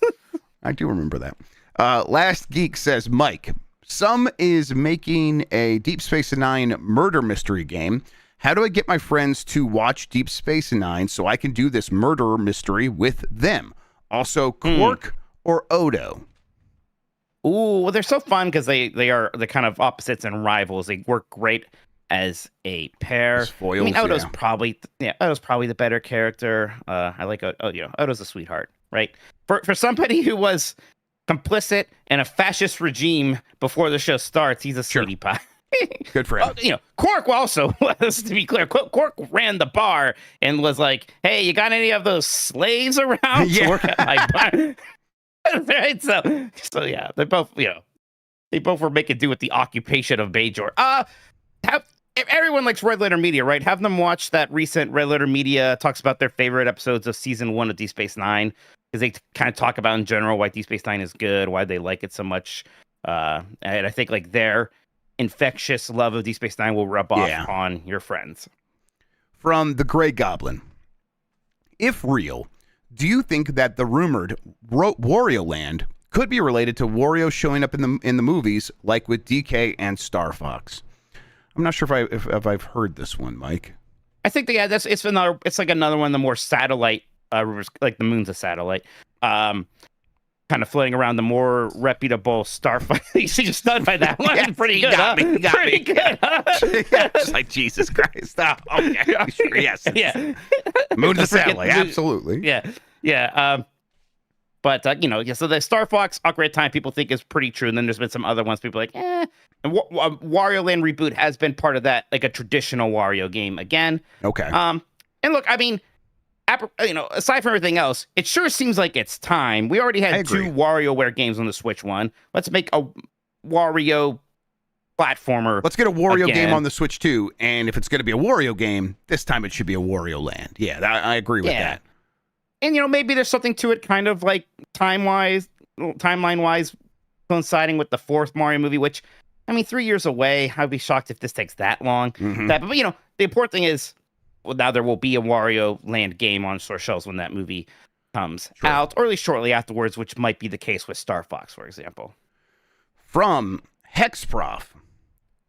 I do remember that. Last Geek says, Mike, some is making a Deep Space Nine murder mystery game. How do I get my friends to watch Deep Space Nine so I can do this murder mystery with them? Also, Quark or Odo? Ooh, well, they're so fun because they are the kind of opposites and rivals. They work great as a pair. As foils, I mean, Odo's yeah. probably the better character. I like Odo's a sweetheart, right? For somebody who was complicit in a fascist regime before the show starts, he's a sweetie pie. Good for him. Quark also was, to be clear, Quark ran the bar and was like, hey, you got any of those slaves around to work at my bar? Right? So yeah, they both were making do with the occupation of Bajor. If everyone likes Red Letter Media, right? Have them watch that recent Red Letter Media talks about their favorite episodes of season 1 of Deep Space Nine, because they kind of talk about in general why Deep Space Nine is good, why they like it so much. And I think like their infectious love of Deep Space Nine will rub off on your friends. From the Grey Goblin. If real, do you think that the rumored Wario Land could be related to Wario showing up in the movies, like with DK and Star Fox? I'm not sure if I've heard this one, Mike. I think it's like another one of the more satellite rumors, like the moon's a satellite. Kind of floating around the more reputable Starfighter. You see, just stunned by that one. Yes, Pretty good. got me, got Pretty me. good. Yeah, just like Jesus Christ. Oh, okay, sure, yes. Yeah. Moon's a Freaking satellite, moon. absolutely. Yeah. So the Star Fox Ocarina of Time people think is pretty true, and then there's been some other ones people are like, eh. And Wario Land reboot has been part of that, like a traditional Wario game again. Okay. And look, I mean, aside from everything else, it sure seems like it's time. We already had 2 WarioWare games on the Switch one. Let's make a Wario platformer. Let's get a Wario again. game on the Switch too, and if it's going to be a Wario game, this time it should be a Wario Land. Yeah, I agree with that. And maybe there's something to it, kind of like timeline-wise, coinciding with the 4th Mario movie, which, I mean, 3 years away. I'd be shocked if this takes that long. Mm-hmm. But the important thing is, well, now there will be a Wario Land game on store shelves when that movie comes out, or at least shortly afterwards, which might be the case with Star Fox, for example. From Hexprof,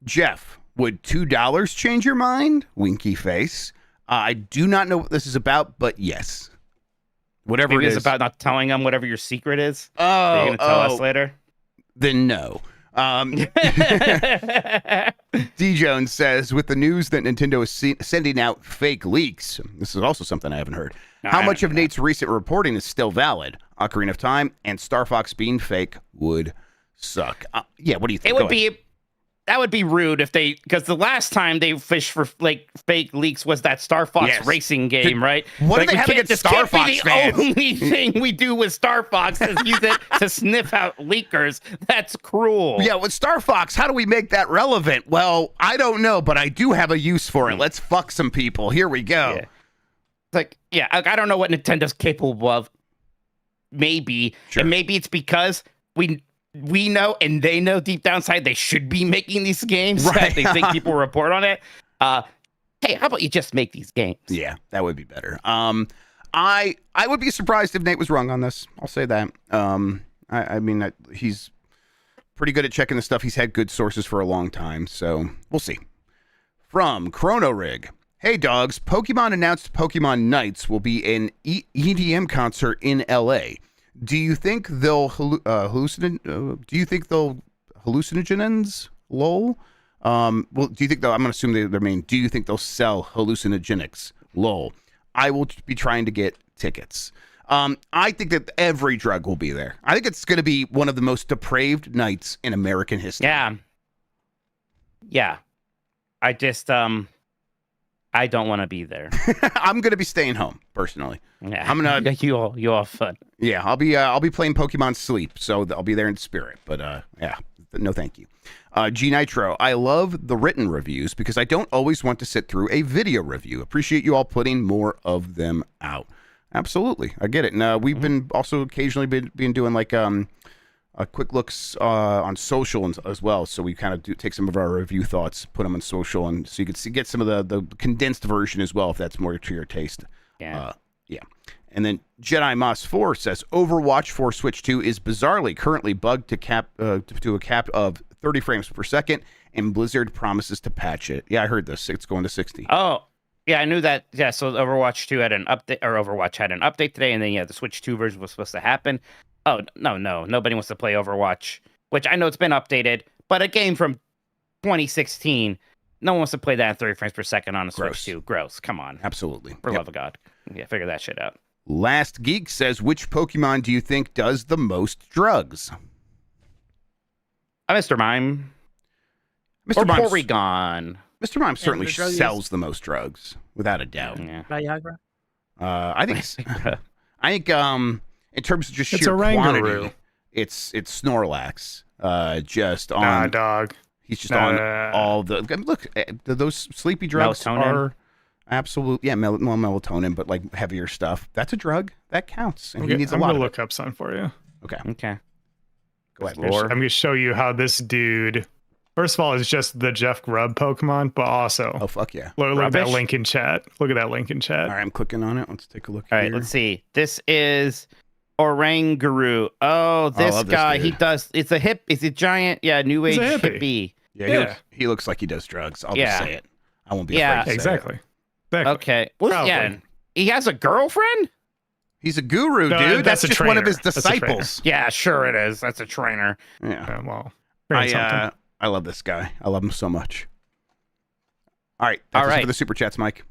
Jeff, would $2 change your mind? Winky face. I do not know what this is about, but yes. Whatever Maybe it is. it's about not telling them whatever your secret is. Oh, You're going to tell us later? Then no. D. Jones says, with the news that Nintendo is sending out fake leaks, this is also something I haven't heard. How much of Nate's recent reporting is still valid? Ocarina of Time and Star Fox being fake would suck. Yeah, what do you think? That would be rude if because the last time they fished for like fake leaks was that Star Fox racing game, right? What do they have against Star Fox fans? The only thing we do with Star Fox is use it to sniff out leakers. That's cruel. Yeah, with Star Fox, how do we make that relevant? Well, I don't know, but I do have a use for it. Let's fuck some people. Here we go. Yeah. I don't know what Nintendo's capable of. Maybe. Sure. And maybe it's because we know and they know deep down inside they should be making these games. Right. They think people report on it. Hey, how about you just make these games? Yeah, that would be better. I would be surprised if Nate was wrong on this. I'll say that. I mean, he's pretty good at checking the stuff. He's had good sources for a long time, so we'll see. From Chrono Rig. Hey dogs, Pokemon announced Pokemon Nights will be an EDM concert in LA. Do you think they'll hallucinogens? Lol. Well, do you think they'll? I'm gonna assume they mean. Do you think they'll sell hallucinogenics? Lol. I will be trying to get tickets. I think that every drug will be there. I think it's going to be one of the most depraved nights in American history. Yeah. I just I don't want to be there. I'm going to be staying home personally. Yeah. I'm gonna you all fun. Yeah, I'll be playing Pokemon Sleep, so I'll be there in spirit. But yeah, no, thank you. G Nitro, I love the written reviews because I don't always want to sit through a video review. Appreciate you all putting more of them out. Absolutely, I get it. And we've been also occasionally been doing like quick looks on social as well. So we kind of take some of our review thoughts, put them on social, and so you can get some of the condensed version as well if that's more to your taste. Yeah. Yeah. And then Jedi Moss 4 says Overwatch for Switch 2 is bizarrely currently bugged to a cap of 30 frames per second, and Blizzard promises to patch it. Yeah, I heard this. It's going to 60. Oh, yeah, I knew that. Yeah, so Overwatch 2 had an update, or Overwatch had an update today, and then the Switch 2 version was supposed to happen. Oh, no, nobody wants to play Overwatch, which I know it's been updated, but a game from 2016, no one wants to play that at 30 frames per second on a Switch 2. Gross. Come on. Absolutely. For love of God. Yeah, figure that shit out. Last Geek says, which Pokemon do you think does the most drugs? Mr. Mime. Mr. Mime. Porygon. Mr. Mime certainly sells the most drugs, without a doubt. Yeah. Viagra. I think in terms of just It's sheer a quantity, Rangaroo. it's Snorlax. Just on dog. He's just on all the look. Those sleepy drugs Melatonin. are absolute. Yeah, melatonin, but like heavier stuff. That's a drug that counts, and he needs a I'm lot gonna of look up some for you. Okay, Okay. go ahead. Lore. I'm gonna show you how this dude. First of all, is just the Jeff Grubb Pokemon, but also Oh fuck yeah! look at that Rubbish? link in chat. Look at that link in chat. All right, I'm clicking on it. Let's take a look. All right, here. let's see. This is Oranguru. Oh, I this love this guy. dude. He does. It's a giant. Yeah, new age He's a hippie. hippie. Yeah, he looks like he does drugs. I'll just say it. I won't be Yeah. afraid to say it. Exactly. Okay. Well, yeah. Probably. He has a girlfriend. He's a guru, No, dude. That's that's a just one of trainer. his That's a trainer. disciples. Yeah, sure it is. That's a trainer. Yeah. Well, very something. I love this guy. I love him so much. All right. All That's it right. for the super chats, Mike.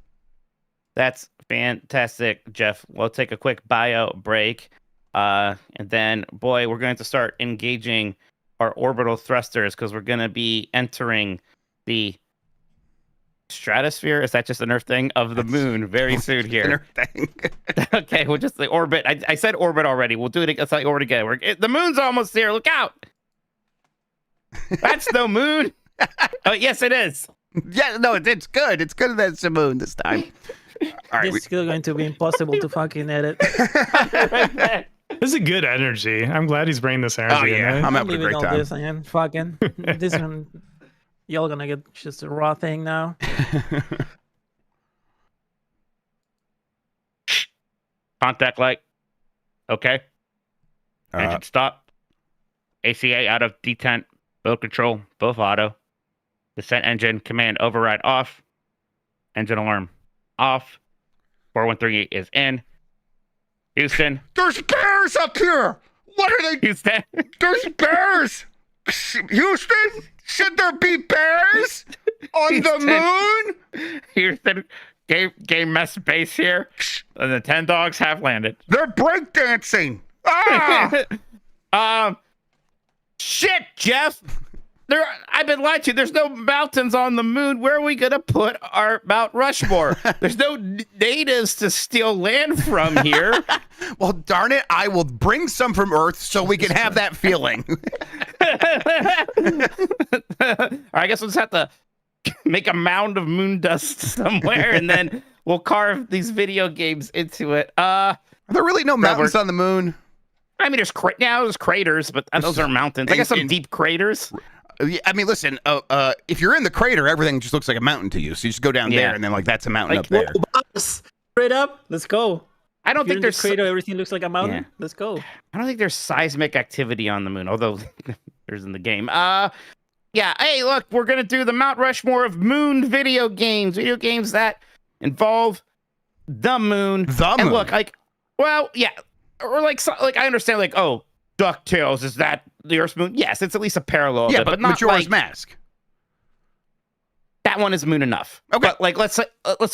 That's fantastic, Jeff. We'll take a quick bio break. And then, boy, we're going to start engaging our orbital thrusters because we're going to be entering the stratosphere. Is that just an Earth thing? Of the moon very soon here. Thing. Okay, we'll just the orbit. I said orbit already. We'll do it. Let's like orbit again. The moon's almost here. Look out. That's no moon. Oh, yes, it is. Yeah, no, it's good. It's good that it's a moon this time. All right. It's still going to be impossible to fucking edit. This is a good energy. I'm glad he's bringing this energy Oh, yeah. in there. I'm having a leaving great all time. this and fucking this one. Y'all gonna get just a raw thing now. Contact light. Okay. Engine stop. ACA out of detent. Boat control. Both auto. Descent engine. Command override off. Engine alarm off. 4138 is in. Houston. There's bears up here. What are they? Houston. There's bears. Houston, should there be bears on the moon? Houston. Game mess base here. The Nintendogs have landed. They're breakdancing. Ah! Shit, Jeff. I've been lied to. There's no mountains on the moon. Where are we gonna put our Mt.Rushmore? There's no natives to steal land from here. Well, darn it, I will bring some from Earth so we can have that feeling. I guess we'll just have to make a mound of moon dust somewhere, and then we'll carve these video games into it. Are there really no mountains on the moon? I mean, there's craters, but those are mountains. I guess some deep craters. I mean, listen, if you're in the crater, everything just looks like a mountain to you. So you just go down there, and then like that's a mountain up there. Straight up, let's go. I don't If you're think in there's the crater, everything looks like a mountain. Yeah. Let's go. I don't think there's seismic activity on the moon, although there's in the game. Yeah, hey, look, we're gonna do the Mount Rushmore of moon video games that involve the moon. And look, like, well, yeah, or like, like I understand, like, oh, DuckTales, is that the Earth's moon? Yes, it's at least a parallel. Yeah, of it, but not Majora's like, Mask. that one is moon enough. Okay. But like, let's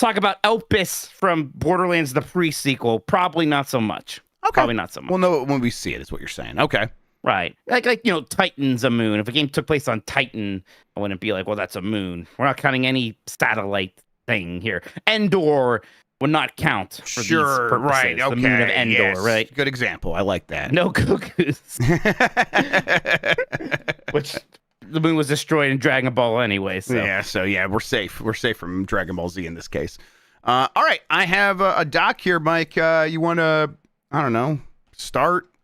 talk about Elpis from Borderlands, the pre-sequel. Probably not so much. Okay. Probably not so much. We'll know it when we see it, is what you're saying. Okay. Right. Like you know, Titan's a moon. If a game took place on Titan, I wouldn't be like, well, that's a moon. We're not counting any satellite thing here. Endor would not count for these purposes. Right. Okay. The moon of Endor, yes. right? Good example. I like that. No cuckoos. Which the moon was destroyed in Dragon Ball anyway. So yeah, we're safe. We're safe from Dragon Ball Z in this case. All right, I have a doc here, Mike. You want to, I don't know,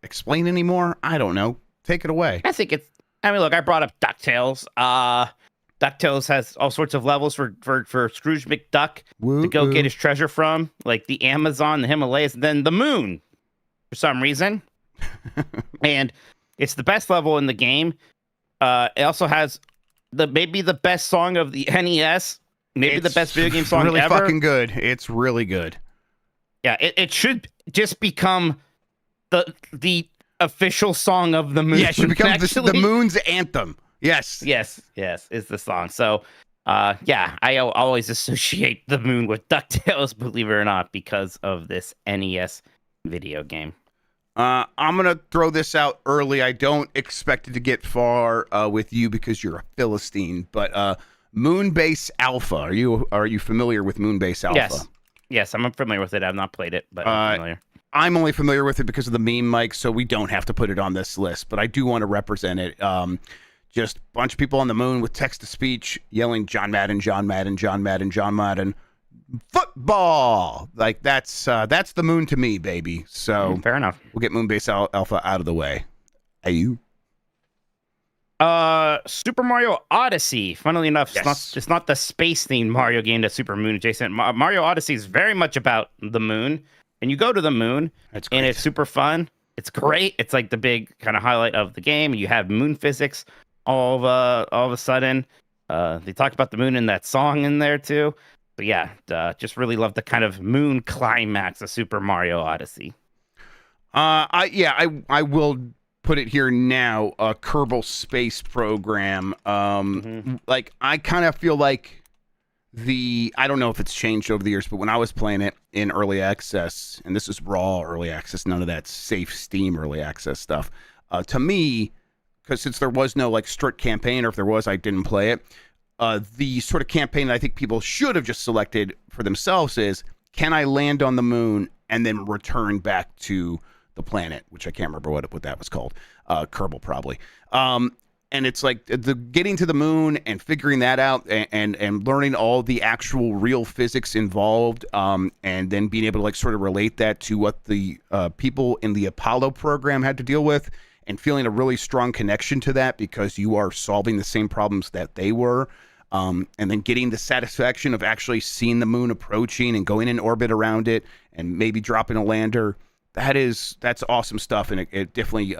explain any more? I don't know. Take it away. I think it's. I mean, look, I brought up DuckTales. DuckTales has all sorts of levels for Scrooge McDuck to go get his treasure from, like the Amazon, the Himalayas, and then the moon for some reason. And it's the best level in the game. It also has maybe the best song of the NES, maybe the best video game song really ever. Fucking good. It's really good. Yeah, it should just become the official song of the moon. Yeah, it should become the moon's anthem. Yes, is the song. So, yeah, I always associate the moon with DuckTales, believe it or not, because of this NES video game. I'm gonna throw this out early. I don't expect it to get far with you because you're a Philistine. But Moonbase Alpha. Are you familiar with Moonbase Alpha? Yes, I'm familiar with it. I've not played it, but I'm familiar. I'm only familiar with it because of the meme, Mike. So we don't have to put it on this list. But I do want to represent it. Just a bunch of people on the moon with text to speech yelling John Madden, John Madden, John Madden, John Madden. Football, like that's the moon to me, baby. So fair enough. We'll get Moonbase Alpha out of the way. Are you? Super Mario Odyssey. Funnily enough, yes. it's not the space themed Mario game that's super moon adjacent. Mario Odyssey is very much about the moon, and you go to the moon, that's great. And it's super fun. It's great. It's like the big kind of highlight of the game. You have moon physics all of a sudden. They talk about the moon in that song in there too. But yeah, just really love the kind of moon climax of Super Mario Odyssey. I will put it here now. Kerbal Space Program. Like I kind of feel like I don't know if it's changed over the years, but when I was playing it in early access, and this is raw early access, none of that safe Steam early access stuff. To me, because since there was no like strict campaign, or if there was, I didn't play it. The sort of campaign that I think people should have just selected for themselves is, can I land on the moon and then return back to the planet, which I can't remember what that was called. Kerbal probably. And it's like the getting to the moon and figuring that out and learning all the actual real physics involved, and then being able to like sort of relate that to what the people in the Apollo program had to deal with, and feeling a really strong connection to that because you are solving the same problems that they were. And then getting the satisfaction of actually seeing the moon approaching and going in orbit around it and maybe dropping a lander. That's awesome stuff. And it definitely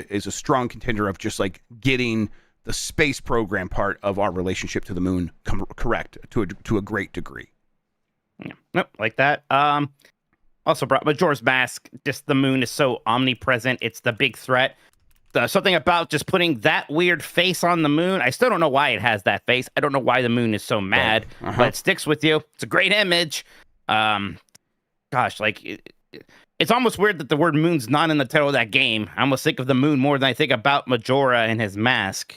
is a strong contender of just like getting the space program part of our relationship to the moon correct to a great degree. Yeah. Nope, like that. Also brought Majora's Mask. Just the moon is so omnipresent. It's the big threat. Something about just putting that weird face on the moon. I still don't know why it has that face. I don't know why the moon is so mad, but it sticks with you. It's a great image. Gosh, like it's almost weird that the word moon's not in the title of that game. I almost think of the moon more than I think about Majora and his mask.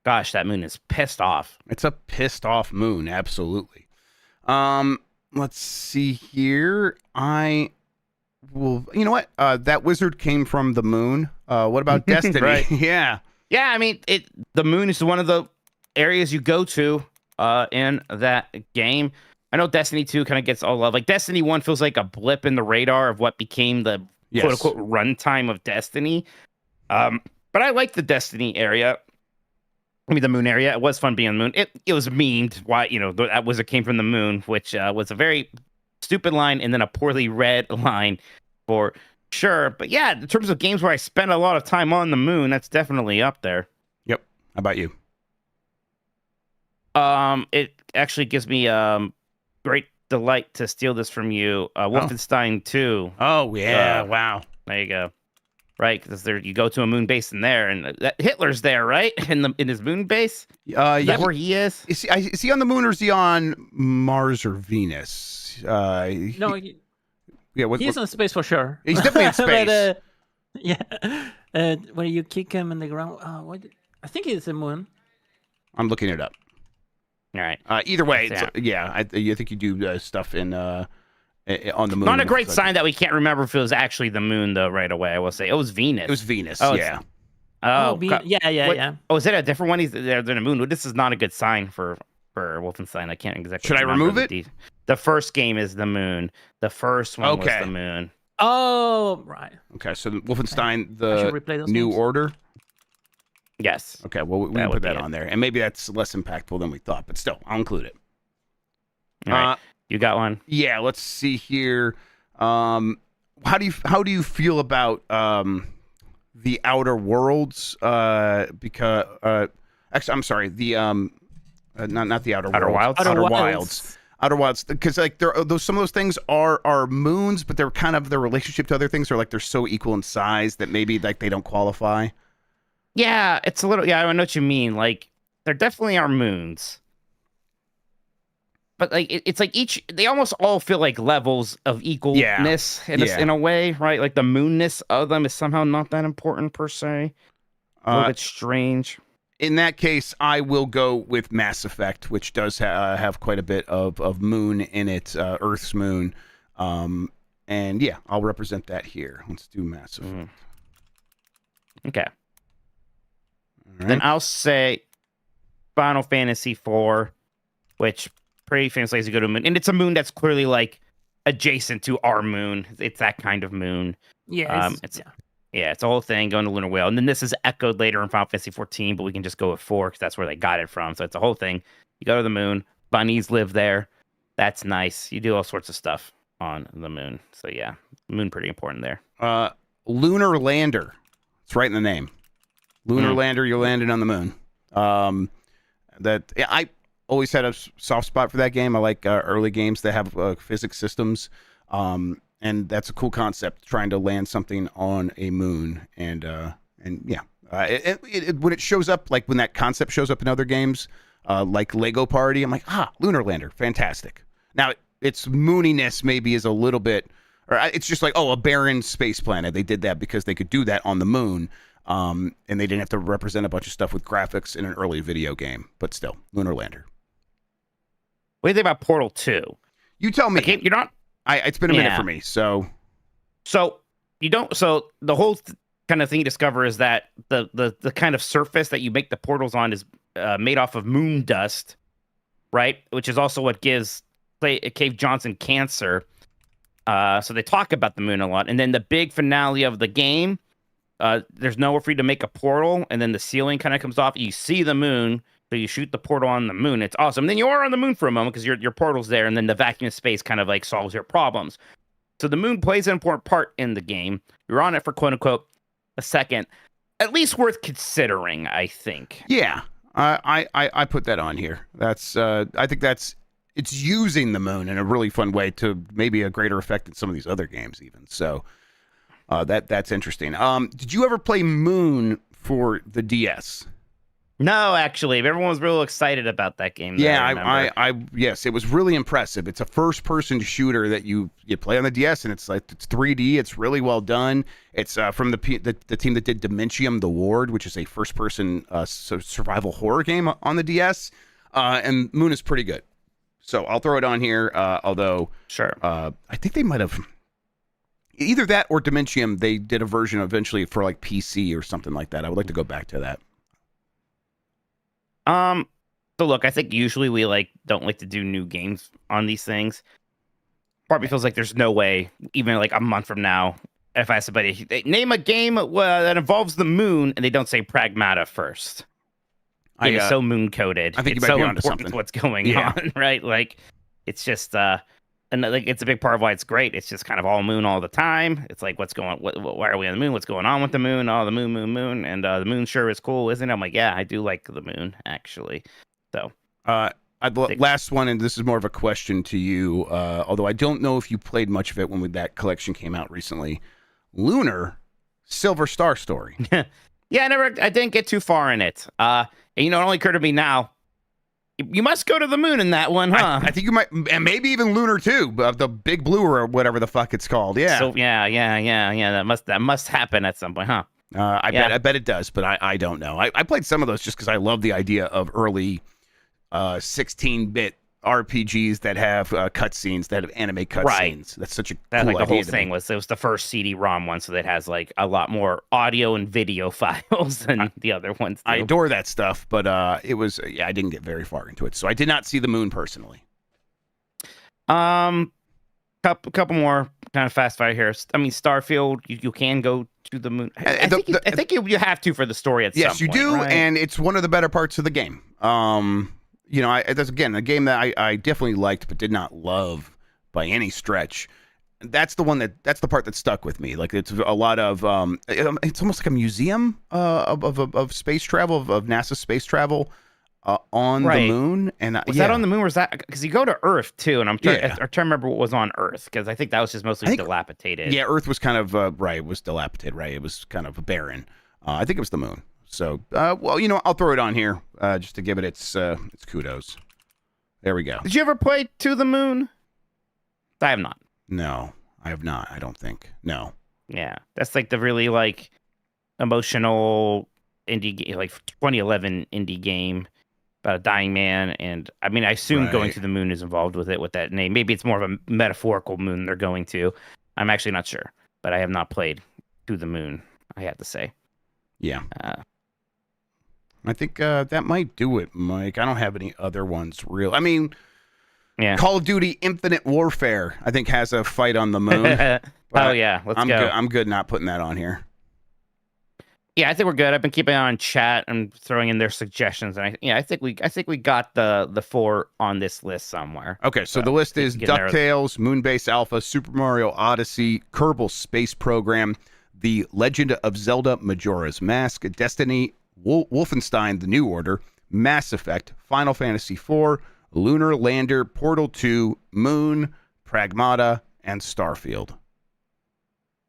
Gosh, that moon is pissed off. It's a pissed off moon, absolutely. Let's see here. Well, you know what? That wizard came from the moon. What about Destiny? Right. Yeah. Yeah, I mean, the moon is one of the areas you go to in that game. I know Destiny 2 kind of gets all love. Like, Destiny 1 feels like a blip in the radar of what became the quote-unquote runtime of Destiny. But I like the Destiny area. I mean, the moon area. It was fun being on the moon. It was memed why, that wizard came from the moon, which was a very stupid line and then a poorly read line for sure. But yeah, in terms of games where I spend a lot of time on the moon, that's definitely up there. Yep. How about you? It actually gives me great delight to steal this from you. Wolfenstein 2. Oh yeah, wow. There you go. Right, because there you go to a moon base in there, and Hitler's there, right? In his moon base. Is that where he is? Is he on the moon or is he on Mars or Venus? No, he's in space for sure. He's definitely in space. But, yeah. When you kick him in the ground, I think it's the moon. I'm looking it up. All right. Either way, I think you do stuff in on the moon. Not a great sign that we can't remember if it was actually the moon, though. Right away, I will say it was Venus. It was Venus. Oh, yeah. Yeah. Oh, is it a different one? He's there than a moon. This is not a good sign for Wolfenstein. I can't exactly. Should I remove it? The first game is the moon. The first one was the moon. Oh, right. Okay, so Wolfenstein, the New games. Order. Yes. Okay, well, we can put that on there. And maybe that's less impactful than we thought, but still, I'll include it. All right. You got one? Yeah, let's see here. How do you feel about the Outer Worlds? Because actually, I'm sorry, the not the Outer Worlds. Outer Wilds. Outer Wilds, because like some of those things are moons, but they're kind of their relationship to other things are like they're so equal in size that maybe like they don't qualify. Yeah, it's a little. Yeah, I know what you mean. Like, there definitely are moons, but like it's like they almost all feel like levels of equalness in a way, right? Like the moonness of them is somehow not that important per se. A little bit strange. In that case, I will go with Mass Effect, which does have quite a bit of moon in it, Earth's moon, and yeah, I'll represent that here. Let's do Mass Effect. Okay. Right. Then I'll say Final Fantasy IV, which pretty famously is a good moon. And it's a moon that's clearly like adjacent to our moon. It's that kind of moon. Yeah. It's a whole thing going to Lunar Whale. And then this is echoed later in Final Fantasy 14, but we can just go with 4 because that's where they got it from. So it's a whole thing. You go to the moon, bunnies live there. That's nice. You do all sorts of stuff on the moon. So yeah, moon pretty important there. Lunar Lander. It's right in the name. Lunar Lander, you're landing on the moon. I always had a soft spot for that game. I like early games that have physics systems, and that's a cool concept. Trying to land something on a moon, and yeah, when it shows up, like when that concept shows up in other games, like Lego Party, I'm like, Lunar Lander, fantastic. Now its mooniness maybe is a little bit, or it's just like, a barren space planet. They did that because they could do that on the moon. And they didn't have to represent a bunch of stuff with graphics in an early video game, but still, Lunar Lander. What do you think about Portal 2? You tell me. You're not. It's been a minute for me, so. So you don't. So the whole kind of thing you discover is that the kind of surface that you make the portals on is made off of moon dust, right? Which is also what gives Cave Johnson cancer. So they talk about the moon a lot, and then the big finale of the game. There's nowhere for you to make a portal, and then the ceiling kind of comes off. You see the moon, so you shoot the portal on the moon. It's awesome. Then you are on the moon for a moment because your portal's there, and then the vacuum of space kind of like solves your problems. So the moon plays an important part in the game. You're on it for quote unquote a second, at least worth considering, I think. Yeah, I put that on here. That's I think it's using the moon in a really fun way to maybe a greater effect than some of these other games even. So. That's interesting. Did you ever play Moon for the DS? No, actually, everyone was real excited about that game. Yeah, yes, it was really impressive. It's a first-person shooter that you play on the DS, and it's 3D. It's really well done. It's from the team that did Dementium: The Ward, which is a first-person survival horror game on the DS. And Moon is pretty good. So I'll throw it on here. Although, sure, I think they might have. Either that or Dementium, they did a version eventually for like PC or something like that. I would like to go back to that. So look, I think usually we don't like to do new games on these things. Part of me feels like there's no way, even like a month from now, if I ask somebody, name a game that involves the moon, and they don't say Pragmata first. It is so moon coded. I think it's you might so be onto important something. to what's going on, right? Like, it's just and like it's a big part of why it's great. It's just kind of all moon all the time. It's like, why are we on the moon? What's going on with the moon? Oh, the moon, and the moon sure is cool, isn't it? I'm like, yeah, I do like the moon actually. So Last one, and this is more of a question to you, although I don't know if you played much of it when that collection came out recently. Lunar Silver Star Story. Yeah, I didn't get too far in it. And it only occurred to me now. You must go to the moon in that one, huh? I think you might, and maybe even Lunar too, the Big Blue or whatever the fuck it's called. Yeah. So yeah. That must happen at some point, huh? I bet it does, but I don't know. I played some of those just because I love the idea of early 16-bit RPGs that have cutscenes, that have anime cutscenes. Right. That's such a that cool like the idea whole to thing me. was it was the first CD-ROM one, so that has like a lot more audio and video files than the other ones do. I adore that stuff, but it was I didn't get very far into it, so I did not see the moon personally. Couple more kind of fast fire here. I mean, Starfield, you can go to the moon. I think you have to for the story at some point. Yes, you do, right? and it's one of the better parts of the game. That's again a game that I definitely liked, but did not love by any stretch. That's the part that stuck with me. Like it's a lot of it's almost like a museum of space travel, of NASA space travel on the moon. And was that on the moon? Or was that because you go to Earth too? And I'm trying to remember what was on Earth, because I think that was just mostly dilapidated. Yeah, Earth was kind of it was dilapidated. Right, it was kind of barren. I think it was the moon. So, I'll throw it on here just to give it its kudos. There we go. Did you ever play To the Moon? I have not. No, I have not. I don't think. No. Yeah, that's like the really like emotional indie game, like 2011 indie game about a dying man, and I mean, I assume going to the moon is involved with it with that name. Maybe it's more of a metaphorical moon they're going to. I'm actually not sure, but I have not played To the Moon, I have to say. Yeah. I think that might do it, Mike. I don't have any other ones real. I mean, Call of Duty Infinite Warfare, I think, has a fight on the moon. Let's go. I'm good not putting that on here. Yeah, I think we're good. I've been keeping on chat and throwing in their suggestions, and I think we got the 4 on this list somewhere. Okay, so the list is DuckTales, Moonbase Alpha, Super Mario Odyssey, Kerbal Space Program, The Legend of Zelda Majora's Mask, Destiny, Wolfenstein: The New Order, Mass Effect, Final Fantasy IV, Lunar Lander, Portal 2, Moon, Pragmata, and Starfield.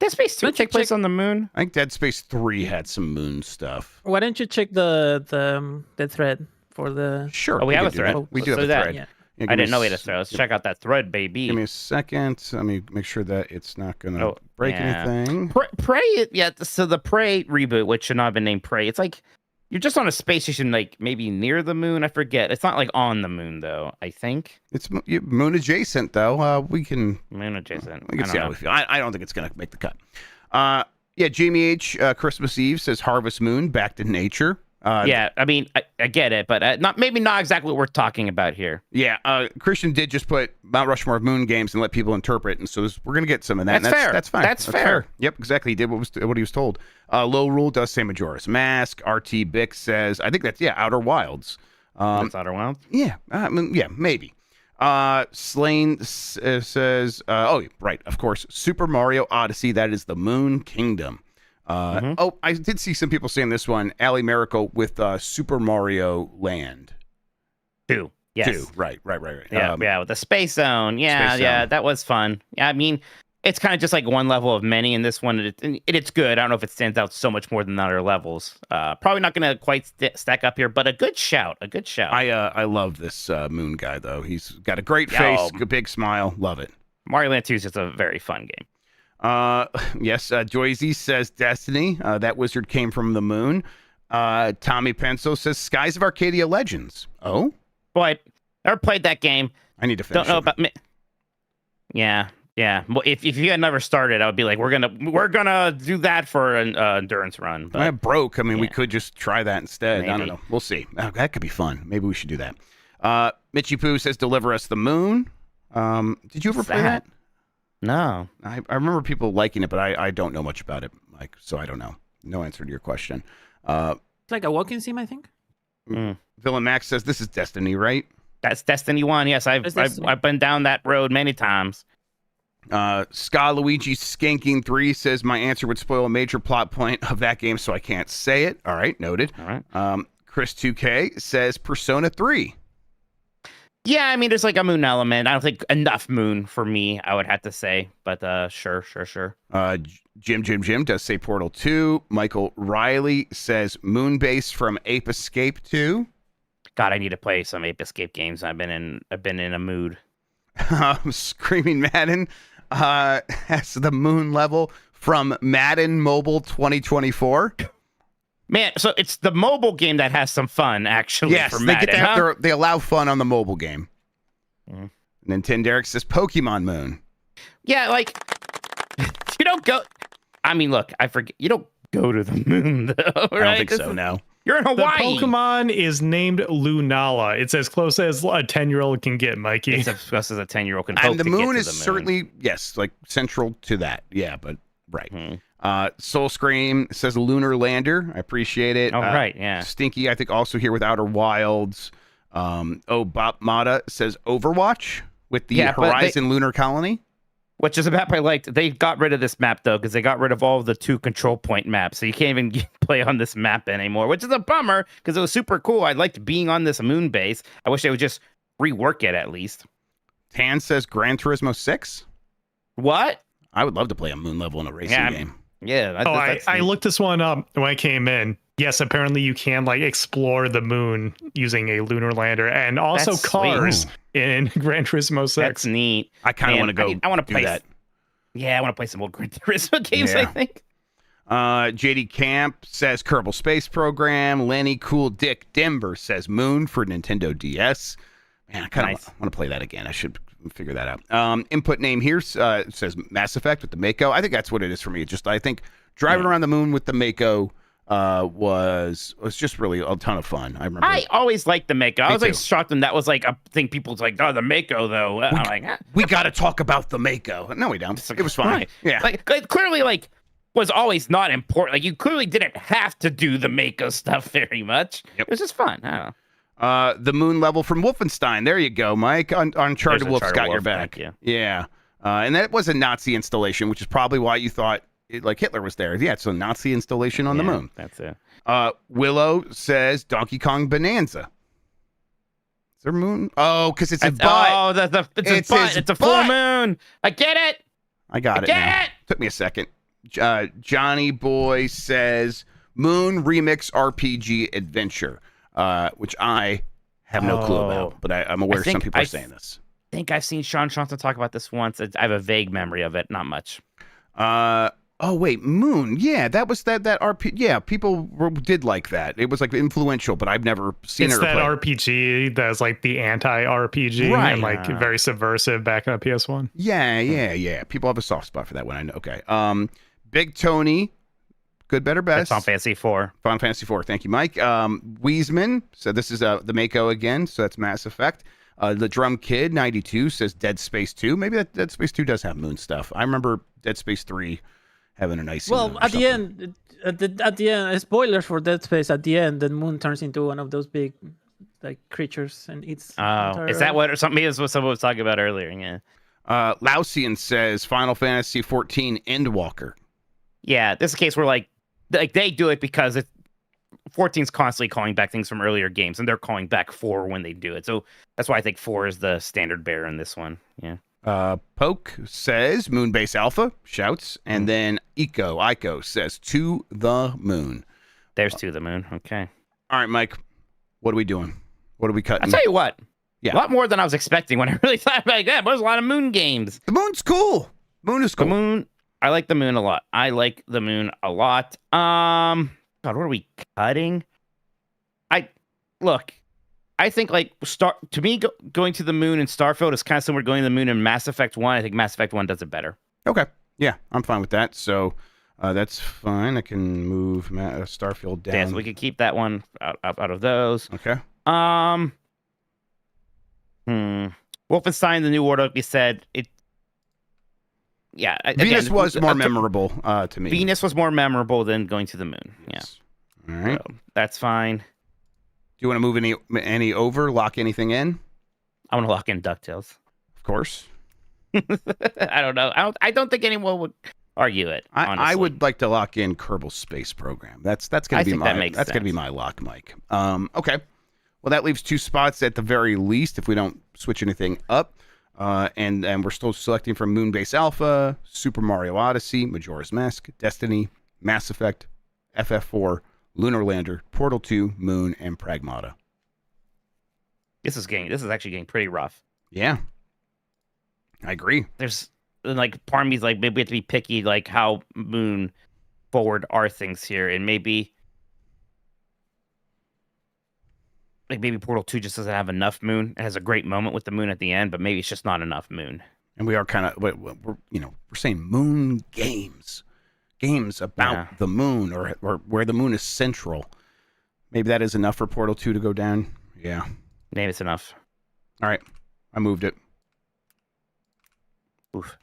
Dead Space 2 take place on the moon? I think Dead Space 3 had some moon stuff. Why don't you check the thread for the... Sure. Oh, we have a thread. We do have a thread. Yeah. Yeah, I didn't know we had a thread. Let's check out that thread, baby. Give me a second. Let me make sure that it's not going to break anything. Prey, so the Prey reboot, which should not have been named Prey, it's like you're just on a space station, like maybe near the moon. I forget. It's not like on the moon, though, I think. It's moon adjacent, though. We can... Moon adjacent. We can see how we feel. I don't think it's going to make the cut. Jamie H. Christmas Eve says Harvest Moon, Back to Nature. I mean, I get it, but not exactly what we're talking about here. Yeah, Christian did just put Mount Rushmore of moon games and let people interpret, and so we're going to get some of that. That's fair. That's fine. That's fair. Yep, exactly. He did what he was told. Low Rule does say Majora's Mask. RT Bick says, I think that's, Outer Wilds. That's Outer Wilds? Yeah, maybe. Slane says, right, of course, Super Mario Odyssey. That is the Moon Kingdom. Oh, I did see some people saying this one, Alley Miracle with Super Mario Land. 2. Yes. 2. Right. Yeah, with the Space Zone. Yeah, that was fun. Yeah, I mean, it's kind of just like one level of many in this one. It's good. I don't know if it stands out so much more than the other levels. Probably not going to quite stack up here, but a good shout. I love this Moon guy, though. He's got a great face, a big smile. Love it. Mario Land 2 is just a very fun game. Yes, Joyzy says Destiny. That wizard came from the moon. Tommy Penso says Skies of Arcadia Legends. Oh? Boy, never played that game. I need to finish. Don't know about me. Yeah. Well, if you had never started, I would be like, we're gonna do that for an endurance run. But I broke. I mean, we could just try that instead. Maybe. I don't know. We'll see. That could be fun. Maybe we should do that. Mitchy Poo says Deliver Us the Moon. Did you ever play that? No. I remember people liking it, but I don't know much about it, Mike, so I don't know. No answer to your question. It's like a walking sim, I think. Villain Max says this is Destiny, right? That's Destiny 1. Yes, I've been down that road many times. Ska Luigi Skanking 3 says my answer would spoil a major plot point of that game, so I can't say it. All right, noted. All right. Chris 2K says Persona 3. Yeah, I mean, there's like a moon element. I don't think enough moon for me, I would have to say. But sure. Jim does say Portal 2. Michael Riley says Moonbase from Ape Escape 2. God, I need to play some Ape Escape games. I've been in a mood. Screaming Madden has the moon level from Madden Mobile 2024. Man, so it's the mobile game that has some fun, actually. Yes, for they Madden, get to have huh? they allow fun on the mobile game. Mm. Nintendogs says Pokemon Moon. Yeah, like you don't go. I mean, look, I forget you don't go to the moon, though. Right? I don't think so. No. You're in The Hawaii. Pokemon is named Lunala. It's as close as a 10-year-old can get, Mikey. It's as close as a 10-year-old can hope And the to get moon to is the moon. certainly like central to that. Yeah, but right. Mhm. Soul Scream says Lunar Lander. I appreciate it. Oh, right, yeah. Stinky, I think, also here with Outer Wilds. Bob Mata says Overwatch with the Horizon Lunar Colony. Which is a map I liked. They got rid of this map, though, because they got rid of all of the 2 control point maps. So you can't even play on this map anymore, which is a bummer, because it was super cool. I liked being on this moon base. I wish they would just rework it, at least. Tan says Gran Turismo 6. What? I would love to play a moon level in a racing game. Yeah. I looked this one up when I came in. Yes, apparently you can like explore the moon using a lunar lander, and also That's cars sweet. in Gran Turismo 6. That's neat. I kind of want to go. I want to play that. Yeah, I want to play some old Gran Turismo games, I think. JD Camp says Kerbal Space Program. Lenny Cool Dick Denver says Moon for Nintendo DS. Man, I kind of want to play that again. I should figure that out. Input name here says Mass Effect with the Mako. I think that's what it is for me. I think driving around the moon with the Mako was just really a ton of fun. I remember. I always liked the Mako. I was too. like shocked when that was like a thing. People's like, oh, the Mako though. I'm like, we got to talk about the Mako. No, we don't. It was fine. Right. Yeah. Like it clearly like was always not important. Like you clearly didn't have to do the Mako stuff very much. Yep. It was just fun. I don't know. The moon level from Wolfenstein. There you go, Mike. Uncharted Wolf's got your back. Thank you. Yeah. And that was a Nazi installation, which is probably why you thought like Hitler was there. Yeah, it's a Nazi installation on the moon. That's it. Willow says Donkey Kong Bonanza. Is there moon? Oh, because it's a butt. Oh, it's a butt. It's a full moon. I get it. I got it now. Took me a second. Johnny Boy says Moon Remix RPG Adventure, which I have no clue about, but I'm aware some people are saying this. I think I've seen Sean Johnson talk about this once. I have a vague memory of it, not much. Oh wait, Moon. Yeah, that was that RPG. Yeah, people did like that. It was like influential, but I've never seen it. It's that RPG that's like the anti-RPG and like very subversive back on PS1. Yeah. People have a soft spot for that one. I know. Okay. Big Tony, good, better, best. Final Fantasy IV. Final Fantasy IV. Thank you, Mike. Wiesman. So this is the Mako again. So that's Mass Effect. The Drum Kid 92 says Dead Space 2. Maybe that Dead Space 2 does have moon stuff. I remember Dead Space 3 having a nice. Well, at the end, spoilers for Dead Space. At the end, the moon turns into one of those big, like creatures and eats. Oh, is that what something is? What someone was talking about earlier? Yeah. Lausian says Final Fantasy 14 Endwalker. Yeah, this is a case where like they do it because 14's constantly calling back things from earlier games, and they're calling back 4 when they do it. So that's why I think 4 is the standard bearer in this one. Yeah. Poke says Moonbase Alpha, shouts, and then Ico says To the Moon. There's To the Moon. Okay. All right, Mike, what are we doing? What are we cutting? I'll tell you what. Yeah. A lot more than I was expecting when I really thought about that. There's a lot of moon games. The moon's cool. Moon is cool. The moon. I like the moon a lot. God, what are we cutting? I think like going to the moon in Starfield is kind of similar to going to the moon in Mass Effect 1. I think Mass Effect 1 does it better. Okay. Yeah, I'm fine with that. So that's fine. I can move Starfield down. Yeah, so we could keep that one out of those. Okay. Wolfenstein: The New Order, like we said, it. Yeah, Venus was more memorable to me. Venus was more memorable than going to the moon. Yes. Yeah. All right. So that's fine. Do you want to move any over? Lock anything in? I want to lock in DuckTales. Of course. I don't know. I don't think anyone would argue it. I would like to lock in Kerbal Space Program. That's going to be my lock, Mike. Okay. Well, that leaves 2 spots at the very least if we don't switch anything up. And we're still selecting from Moonbase Alpha, Super Mario Odyssey, Majora's Mask, Destiny, Mass Effect, FF4, Lunar Lander, Portal 2, Moon, and Pragmata. This is actually getting pretty rough. Yeah. I agree. There's like part of me's like maybe we have to be picky, like how Moon forward are things here, and maybe Portal 2 just doesn't have enough Moon. It has a great moment with the Moon at the end, but maybe it's just not enough Moon. And we are kind of we're saying Moon games about the Moon or where the Moon is central. Maybe that is enough for Portal 2 to go down. Yeah. Maybe it's enough. All right. I moved it. Oof.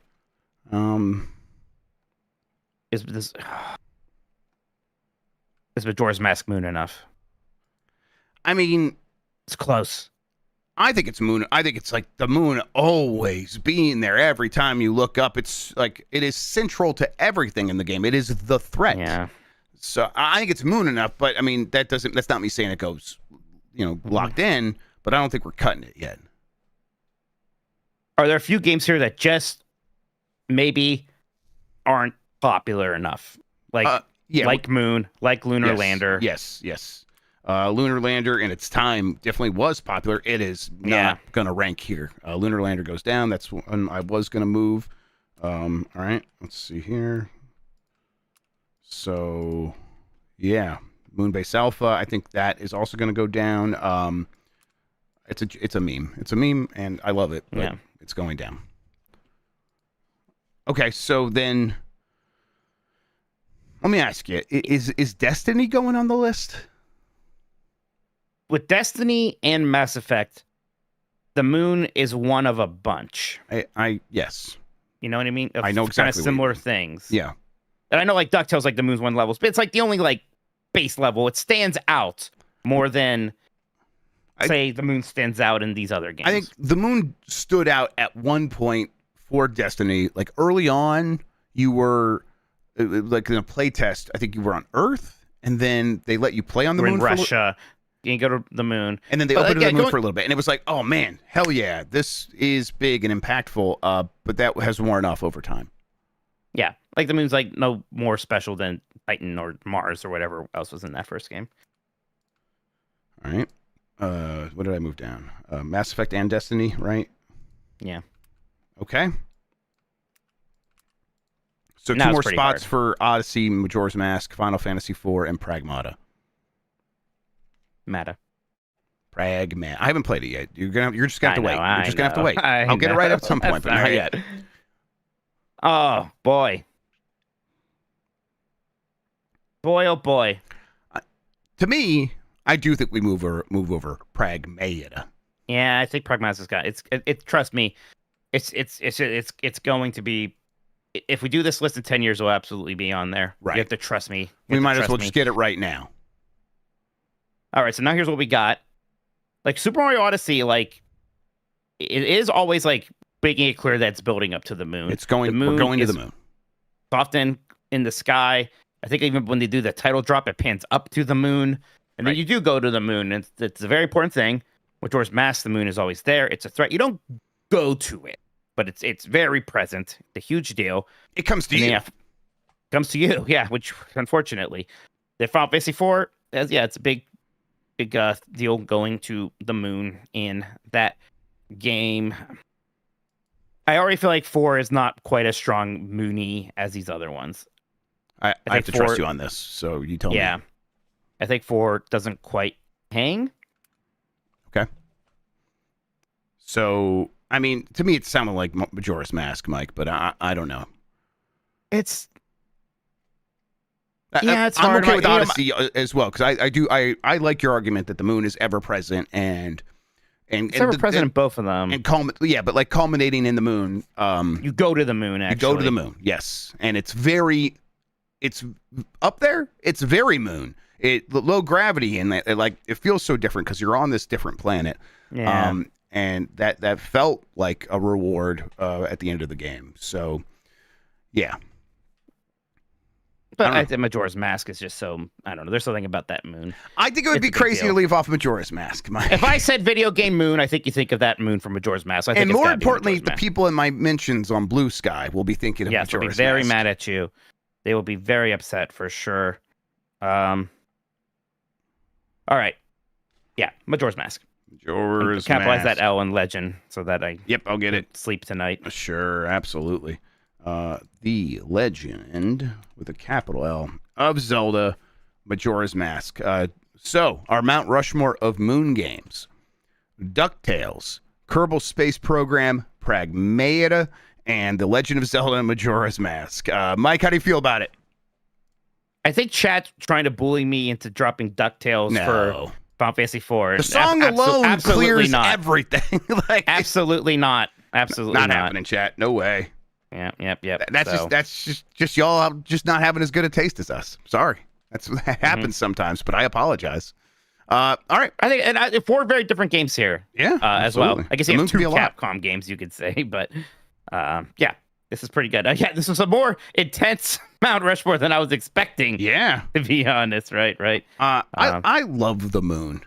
Is Majora's Mask Moon enough? I mean, it's close. I think it's Moon. I think it's like the Moon always being there every time you look up. It's like it is central to everything in the game. It is the threat. Yeah. So I think it's Moon enough, but I mean that's not me saying it goes, locked in, but I don't think we're cutting it yet. Are there a few games here that just maybe aren't popular enough? Like Moon, like Lunar Lander. Yes. Lunar Lander in its time definitely was popular. It is not going to rank here. Lunar Lander goes down. That's one I was going to move. All right, let's see here. So, yeah, Moonbase Alpha. I think that is also going to go down. It's a meme. It's a meme, and I love it. But it's going down. Okay, so then let me ask you: is Destiny going on the list? With Destiny and Mass Effect, the Moon is one of a bunch. Yes. You know what I mean? I know exactly. Kind of similar things. Yeah. And I know like DuckTales, like the Moon's one level, but it's like the only like base level. It stands out more than say the Moon stands out in these other games. I think the Moon stood out at one point for Destiny. Like early on, you were like in a play test. I think you were on Earth, and then they let you play on the Moon. In Russia. You can go to the Moon. And then they opened the Moon for a little bit. And it was like, oh, man, hell yeah. This is big and impactful. But that has worn off over time. Yeah. Like the Moon's like no more special than Titan or Mars or whatever else was in that first game. All right. What did I move down? Mass Effect and Destiny, right? Yeah. Okay. So now 2 more spots for Odyssey, Majora's Mask, Final Fantasy IV, and Pragmata. Pragmata. I haven't played it yet. You're just gonna have to wait. You're just gonna have to wait. I'll get it right at some point, but not yet. Oh boy. Boy, oh boy. To me, I do think we move over Pragmata. Yeah, I think Pragmata's got it. Trust me, it's going to be. If we do this list in 10 years, it'll absolutely be on there. Right. You have to trust me. We might as well just get it right now. All right, so now here's what we got. Like Super Mario Odyssey, like it is always like making it clear that it's building up to the Moon. We're going to the Moon. Often in the sky. I think even when they do the title drop, it pans up to the Moon, and then you do go to the Moon. It's a very important thing. With Majora's Mask, the Moon is always there. It's a threat. You don't go to it, but it's very present. It's a huge deal. It comes to you. Comes to you, yeah. Which unfortunately, the Final Fantasy IV, it's a big deal going to the Moon in that game. I already feel like 4 is not quite as strong Moony as these other ones. I have to trust you on this, so you tell me. Yeah. I think 4 doesn't quite hang. Okay. So, I mean, to me, it sounded like Majora's Mask, Mike, but I don't know. It's I'm hard. okay with Odyssey as well, because I like your argument that the Moon is ever present and it's ever present in both of them. And but like culminating in the Moon. You go to the Moon. Actually, you go to the Moon. Yes, and it's up there. It's very Moon. Low gravity and it feels so different because you're on this different planet. Yeah. And that felt like a reward at the end of the game. So, yeah. But I think Majora's Mask is just so, I don't know. There's something about that moon. I think it would It's be a big crazy deal. to leave off Majora's Mask. If I said video game moon, I think you think of that moon from Majora's Mask. I think And it's more gotta be importantly, Majora's the Mask. people in my mentions on Blue Sky will be thinking of Yes, they'll Majora's be very Mask. mad at you. They will be very upset for sure. All right. Yeah, Majora's Mask. Majora's Capitalize Mask. that L in legend so that I Yep, I'll get it. sleep tonight. Sure, absolutely. The Legend with a capital L of Zelda, Majora's Mask. So, our Mount Rushmore of moon games: DuckTales, Kerbal Space Program, Pragmata, and The Legend of Zelda and Majora's Mask. Mike, how do you feel about it? I think chat's trying to bully me into dropping DuckTales for Final Fantasy IV. The song alone absolutely clears not. everything. Like, Absolutely not. Absolutely not not. happening, chat. No way. Yep. That's just y'all just not having as good a taste as us. Sorry, that happens sometimes, but I apologize. All right, I think and 4 very different games here. Yeah, as well. absolutely. I guess The you moon have can 2 be a lot. Capcom games, you could say, but yeah, this is pretty good. Yeah, this was a more intense Mount Rushmore than I was expecting. Yeah, to be honest, right. I love the moon.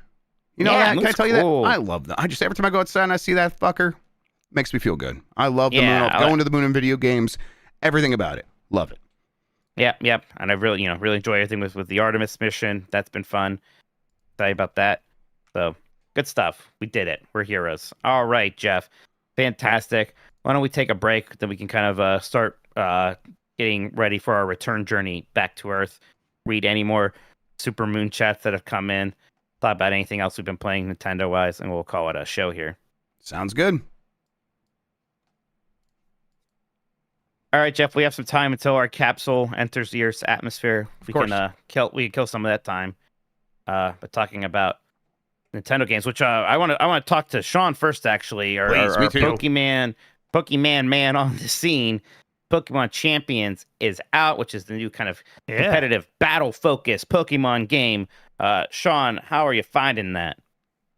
You know, Yeah, that? Can I moon's tell you cool. that? I love that. I just every time I go outside and I see that fucker, makes me feel good. I love the Yeah, moon. I Going to the moon in video games, everything about it. Love it. Yep. And I really, really enjoy everything with the Artemis mission. That's been fun. Tell you about that. So good stuff. We did it. We're heroes. All right, Jeff. Fantastic. Why don't we take a break? Then we can kind of start getting ready for our return journey back to Earth. Read any more super moon chats that have come in. Thought about anything else we've been playing Nintendo wise, and we'll call it a show here. Sounds good. All right, Jeff. We have some time until our capsule enters the Earth's atmosphere. We can kill some of that time. But talking about Nintendo games, which I want to talk to Sean first. Actually, our me too. Pokemon man on the scene. Pokemon Champions is out, which is the new kind of competitive battle focused Pokemon game. Sean, how are you finding that?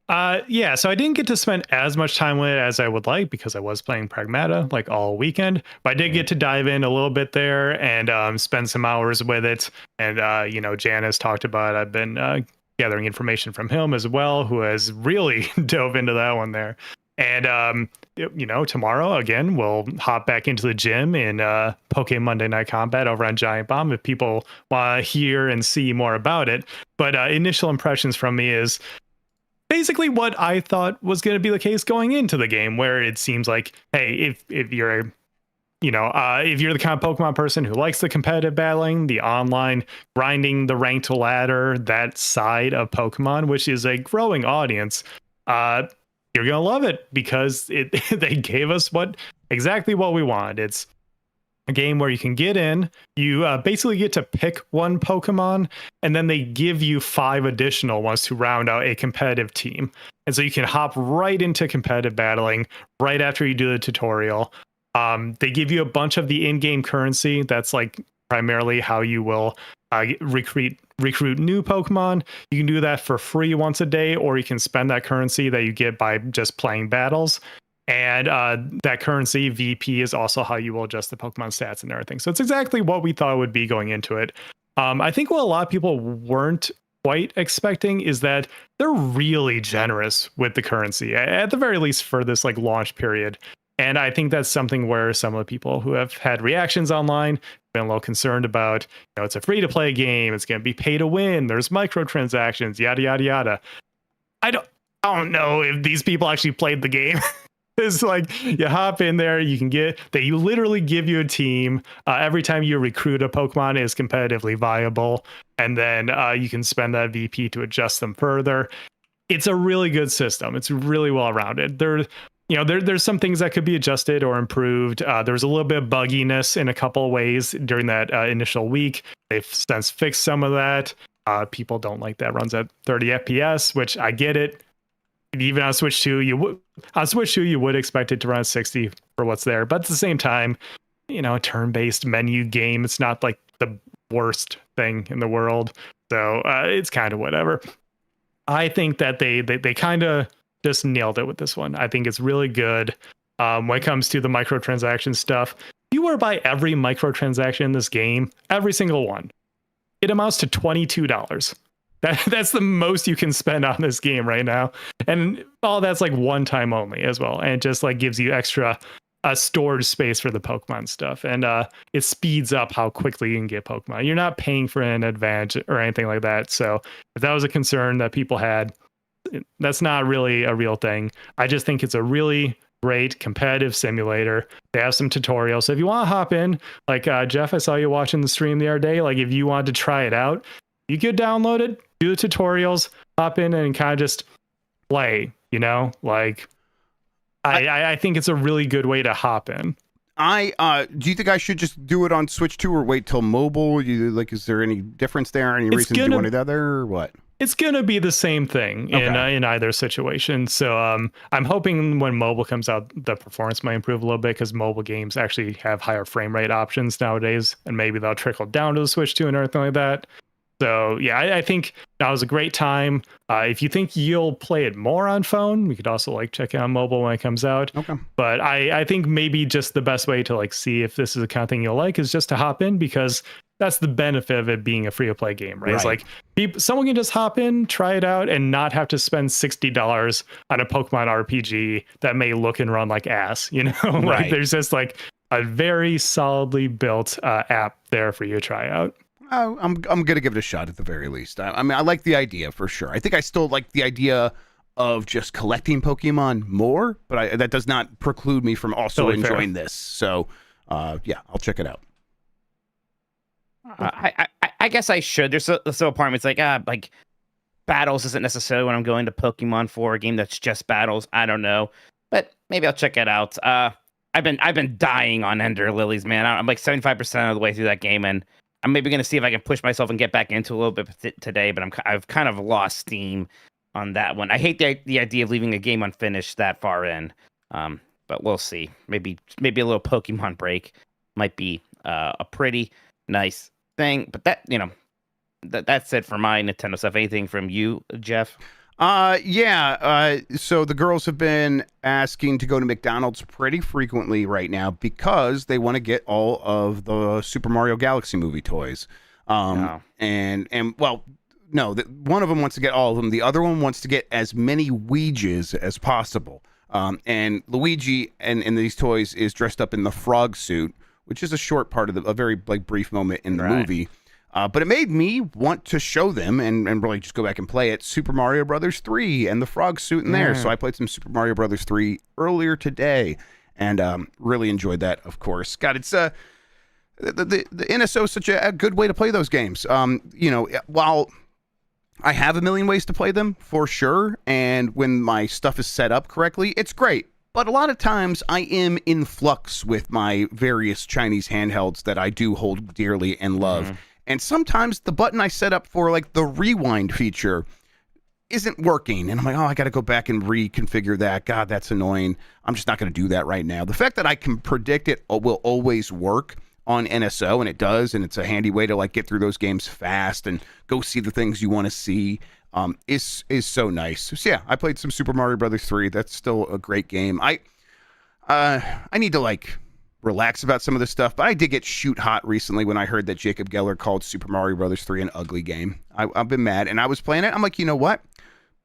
So I didn't get to spend as much time with it as I would like because I was playing Pragmata like all weekend, but I did get to dive in a little bit there and spend some hours with it. And Janice talked about it. I've been gathering information from him as well, who has really dove into that one there. And tomorrow again we'll hop back into the gym in Pokemon Monday Night Combat over on Giant Bomb if people want to hear and see more about it. But initial impressions from me is basically what I thought was going to be the case going into the game, where it seems like, hey, if you're if you're the kind of Pokemon person who likes the competitive battling, the online grinding, the ranked ladder, that side of Pokemon, which is a growing audience, you're gonna love it because they gave us exactly what we wanted. It's a game where you can get in, you basically get to pick one Pokemon, and then they give you 5 additional ones to round out a competitive team. And so you can hop right into competitive battling right after you do the tutorial. They give you a bunch of the in-game currency. That's like primarily how you will recruit new Pokemon. You can do that for free once a day, or you can spend that currency that you get by just playing battles. And that currency, VP, is also how you will adjust the Pokemon stats and everything. So it's exactly what we thought it would be going into it. I think what a lot of people weren't quite expecting is that they're really generous with the currency, at the very least for this like launch period. And I think that's something where some of the people who have had reactions online have been a little concerned about, it's a free-to-play game, it's going to be pay to win, there's microtransactions, yada, yada, yada. I don't know if these people actually played the game. It's like you hop in there, they literally give you a team. Every time you recruit a Pokemon is competitively viable, and then you can spend that VP to adjust them further. It's a really good system. It's really well rounded. There's some things that could be adjusted or improved. There's a little bit of bugginess in a couple of ways during that initial week. They've since fixed some of that. People don't like that runs at 30 FPS, which I get it. Even on Switch 2, you would expect it to run at 60 for what's there. But at the same time, a turn-based menu game, it's not like the worst thing in the world. So it's kind of whatever. I think that they kind of just nailed it with this one. I think it's really good. When it comes to the microtransaction stuff, if you were to buy every microtransaction in this game, every single one, it amounts to $22. That's the most you can spend on this game right now, and all that's like one time only as well, and it just like gives you extra storage space for the Pokemon stuff, and it speeds up how quickly you can get Pokemon. You're not paying for an advantage or anything like that. So if that was a concern that people had, that's not really a real thing. I just think it's a really great competitive simulator. They have some tutorials, so if you want to hop in, like Jeff, I saw you watching the stream the other day, like if you wanted to try it out, you could download it, do the tutorials, hop in and kind of just play, you know, like I think it's a really good way to hop in. Do you think I should just do it on Switch 2 or wait till mobile? Is there any difference there? Any reason to do one or the other, or what? It's gonna be the same thing in either situation. So I'm hoping when mobile comes out, the performance might improve a little bit, because mobile games actually have higher frame rate options nowadays, and maybe they'll trickle down to the Switch 2 and everything like that. So yeah, I think that was a great time. If you think you'll play it more on phone, we could also like check out mobile when it comes out. Okay. But I think maybe just the best way to like see if this is the kind of thing you'll like is just to hop in, because that's the benefit of it being a free to play game, right? It's like someone can just hop in, try it out, and not have to spend $60 on a Pokemon RPG that may look and run like ass, you know? Like there's just like a very solidly built app there for you to try out. I'm gonna give it a shot at the very least. I mean, I like the idea for sure. I think I still like the idea of just collecting Pokemon more, but that does not preclude me from also enjoying this. So, yeah, I'll check it out. I guess I should. There's a part of me, it's like battles isn't necessarily what I'm going to Pokemon for, a game that's just battles. I don't know, but maybe I'll check it out. I've been dying on Ender Lilies, man. I'm like 75% of the way through that game, and I'm maybe going to see if I can push myself and get back into a little bit today, but I've kind of lost steam on that one. I hate the idea of leaving a game unfinished that far in, but we'll see. Maybe a little Pokemon break might be a pretty nice thing. But that's it for my Nintendo stuff. Anything from you, Jeff? So the girls have been asking to go to McDonald's pretty frequently right now because they want to get all of the Super Mario Galaxy movie toys. One of them wants to get all of them. The other one wants to get as many Ouijas as possible. And Luigi in these toys is dressed up in the frog suit, which is a short part of a very like brief moment in the movie. But it made me want to show them and really just go back and play it, Super Mario Brothers 3 and the frog suit in there. So I played some Super Mario Brothers 3 earlier today and really enjoyed that, of course. God, it's the NSO is such a good way to play those games. While I have a million ways to play them, for sure, and when my stuff is set up correctly, it's great. But a lot of times I am in flux with my various Chinese handhelds that I do hold dearly and love. And sometimes the button I set up for like the rewind feature isn't working. And I'm like, I got to go back and reconfigure that. God, that's annoying. I'm just not going to do that right now. The fact that I can predict it will always work on NSO, and it does, and it's a handy way to like get through those games fast and go see the things you want to see, is so nice. So yeah, I played some Super Mario Brothers 3. That's still a great game. I need to like relax about some of this stuff, but I did get shoot hot recently when I heard that Jacob Geller called Super Mario Brothers 3 an ugly game. I've been mad, and I was playing it. I'm like, you know what?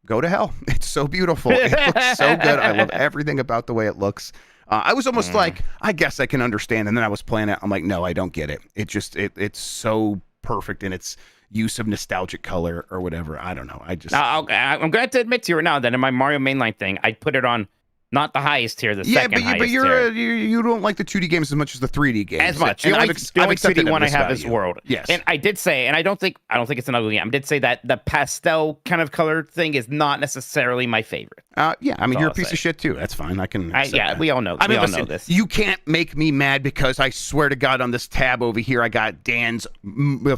Go to hell. It's so beautiful. It looks so good. I love everything about the way it looks. I was almost like, I guess I can understand, and then I was playing it. I'm like, no, I don't get it. It's so perfect in its use of nostalgic color or whatever. I don't know. I'm glad to admit to you right now that in my Mario Mainline thing, I put it on not the highest tier, the second highest tier. You don't like the 2D games as much as the 3D games. As much. The only 2D one I have is World. Yes. And I did say, and I don't think it's an ugly game. I did say that the pastel kind of color thing is not necessarily my favorite. Yeah, I mean, you're a piece of shit too. That's fine. I can. Yeah, we all know. We all know this. You can't make me mad because I swear to God, on this tab over here, I got Dan's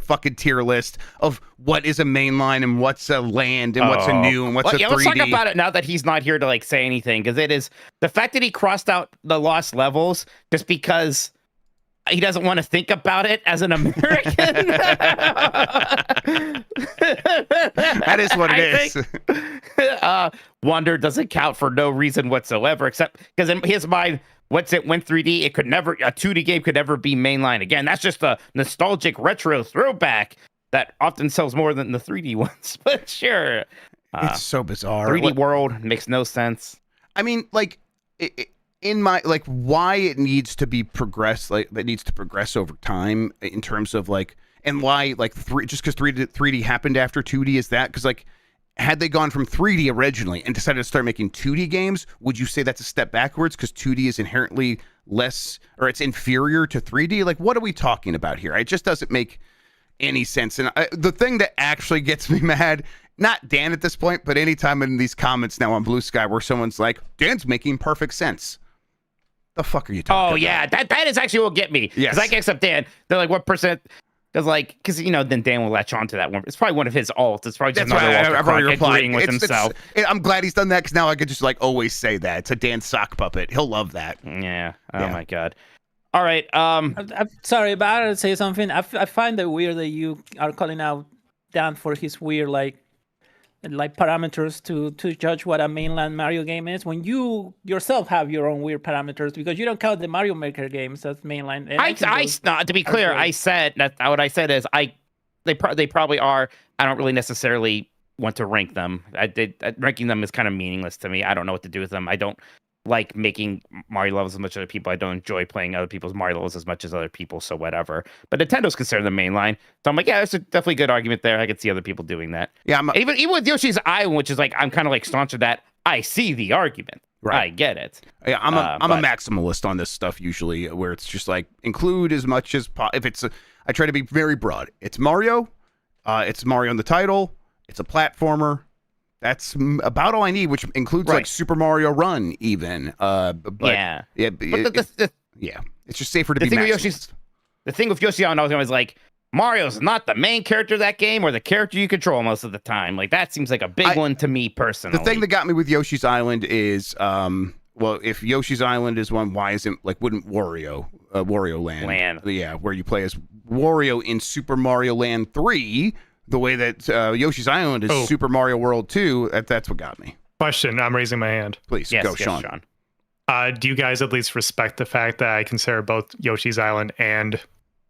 fucking tier list of what is a mainline and what's a land and what's a new and what's a 3D. Let's talk about it now that he's not here to like say anything, because it is the fact that he crossed out the lost levels just because he doesn't want to think about it as an American. That is what it is. Wonder doesn't count for no reason whatsoever, except because in his mind, once it went 3D, a 2D game could never be mainline again. That's just a nostalgic retro throwback. that often sells more than the 3D ones. But sure, It's so bizarre. 3D world makes no sense. I mean, like, in my like, why it needs to be progressed, like it needs to progress over time in terms of like, and why like just because 3D happened after 2D is that because like, had they gone from 3D originally and decided to start making 2D games, would you say that's a step backwards because 2D is inherently less or it's inferior to 3D? Like, what are we talking about here? It just doesn't make any sense. And the thing that actually gets me mad, not Dan at this point, but anytime in these comments now on Blue Sky where someone's like, Dan's making perfect sense. The fuck are you talking about? Oh, yeah. That is actually what will get me. Yes. Because I guess up Dan, they're like, what percent? Because you know, then Dan will latch on to that one. It's probably one of his alts. It's probably just That's another why Walter I've already Cronkite replied. agreeing with himself. I'm glad he's done that because now I could just like always say that. It's a Dan sock puppet. He'll love that. Yeah. Oh, Yeah. my God. All right. I'm sorry, but I gotta say something. I find it weird that you are calling out Dan for his weird like parameters to judge what a mainland Mario game is when you yourself have your own weird parameters because you don't count the Mario Maker games as mainline. And to be clear, great. I said that what I said is they probably are. I don't really necessarily want to rank them. Ranking them is kind of meaningless to me. I don't know what to do with them. I don't like making Mario levels as much as other people. I don't enjoy playing other people's Mario levels as much as other people, so whatever. But Nintendo's considered the mainline. So I'm like, yeah, there's a definitely good argument there. I could see other people doing that. Yeah, Even with Yoshi's Island, which is like, I'm kind of like staunch to that. I see the argument. Right. I get it. Yeah, I'm a maximalist on this stuff usually, where it's just like include as much as if it's. I try to be very broad. It's Mario. It's Mario in the title. It's a platformer. That's about all I need, which includes like Super Mario Run, even. But yeah. Yeah, it's just safer to be thing with maximalist. The thing with Yoshi Island, I was always like, Mario's not the main character of that game or the character you control most of the time. Like, that seems like a big one to me personally. The thing that got me with Yoshi's Island is, well, if Yoshi's Island is one, why isn't, like, wouldn't Wario Land? Yeah, where you play as Wario in Super Mario Land 3, the way that Yoshi's Island is Super Mario World 2, that's what got me. Question, I'm raising my hand. Please, go, Sean. Do you guys at least respect the fact that I consider both Yoshi's Island and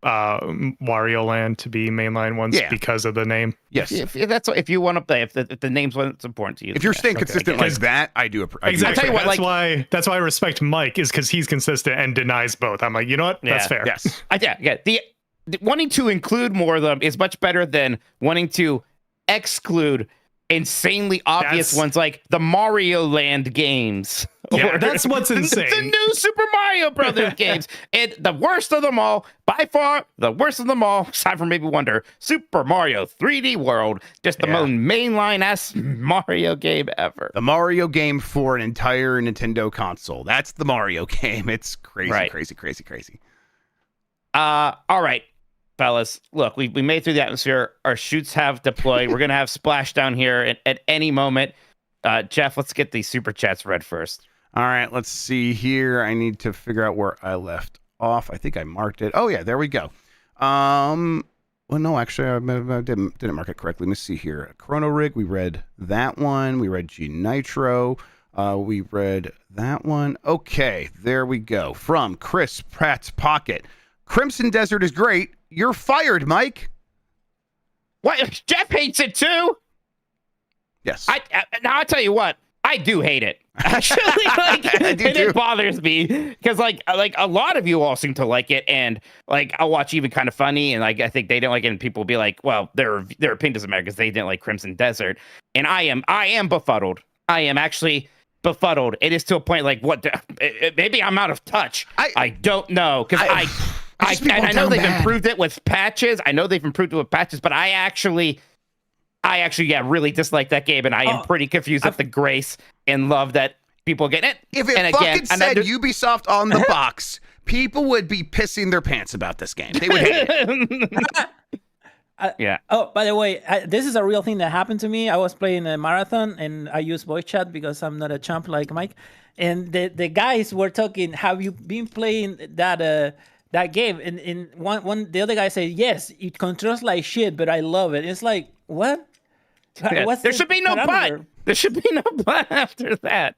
Wario Land to be mainline ones because of the name? Yes. If you want to play, if the name's what's important to you. If you're staying consistent like that, I do appreciate. Exactly. I'll tell you what, that's why I respect Mike, is because he's consistent and denies both. I'm like, you know what? That's fair. Yes. Yeah. The wanting to include more of them is much better than wanting to exclude insanely obvious ones like the Mario Land games. Yeah, that's what's insane. The new Super Mario Brothers games. And the worst of them all, by far, the worst of them all, aside from maybe Wonder, Super Mario 3D World. Just the most mainline-ass Mario game ever. The Mario game for an entire Nintendo console. That's the Mario game. It's crazy, crazy. All right, fellas. Look, we made it through the atmosphere. Our chutes have deployed. We're going to have splashdown here at any moment. Jeff, let's get these super chats read first. All right, let's see here. I need to figure out where I left off. I think I marked it. Oh, yeah, there we go. Well, no, actually, I didn't mark it correctly. Let me see here. Chrono Rig, we read that one. We read G Nitro. We read that one. Okay, there we go. From Chris Pratt's Pocket. Crimson Desert is great. You're fired, Mike. What? Jeff hates it too? Yes. Now, I'll tell you what. I do hate it. Actually, it bothers me because like a lot of you all seem to like it, and like I'll watch Even Kind of Funny, and like I think they don't like it, and people will be like, well, their opinion doesn't matter because they didn't like Crimson Desert, and I am befuddled. I am actually befuddled. It is to a point like maybe I'm out of touch. I don't know because I know they've improved it with patches. But I actually really dislike that game, and I am pretty confused at the grace and love that people get it. If it said Ubisoft on the box, people would be pissing their pants about this game. They would hate it. Yeah. Oh, by the way, this is a real thing that happened to me. I was playing a marathon, and I use voice chat because I'm not a chump like Mike. And the guys were talking, have you been playing that game? And the other guy said, yes, it controls like shit, but I love it. It's like, what? Yeah. There should be no but. There should be no but after that.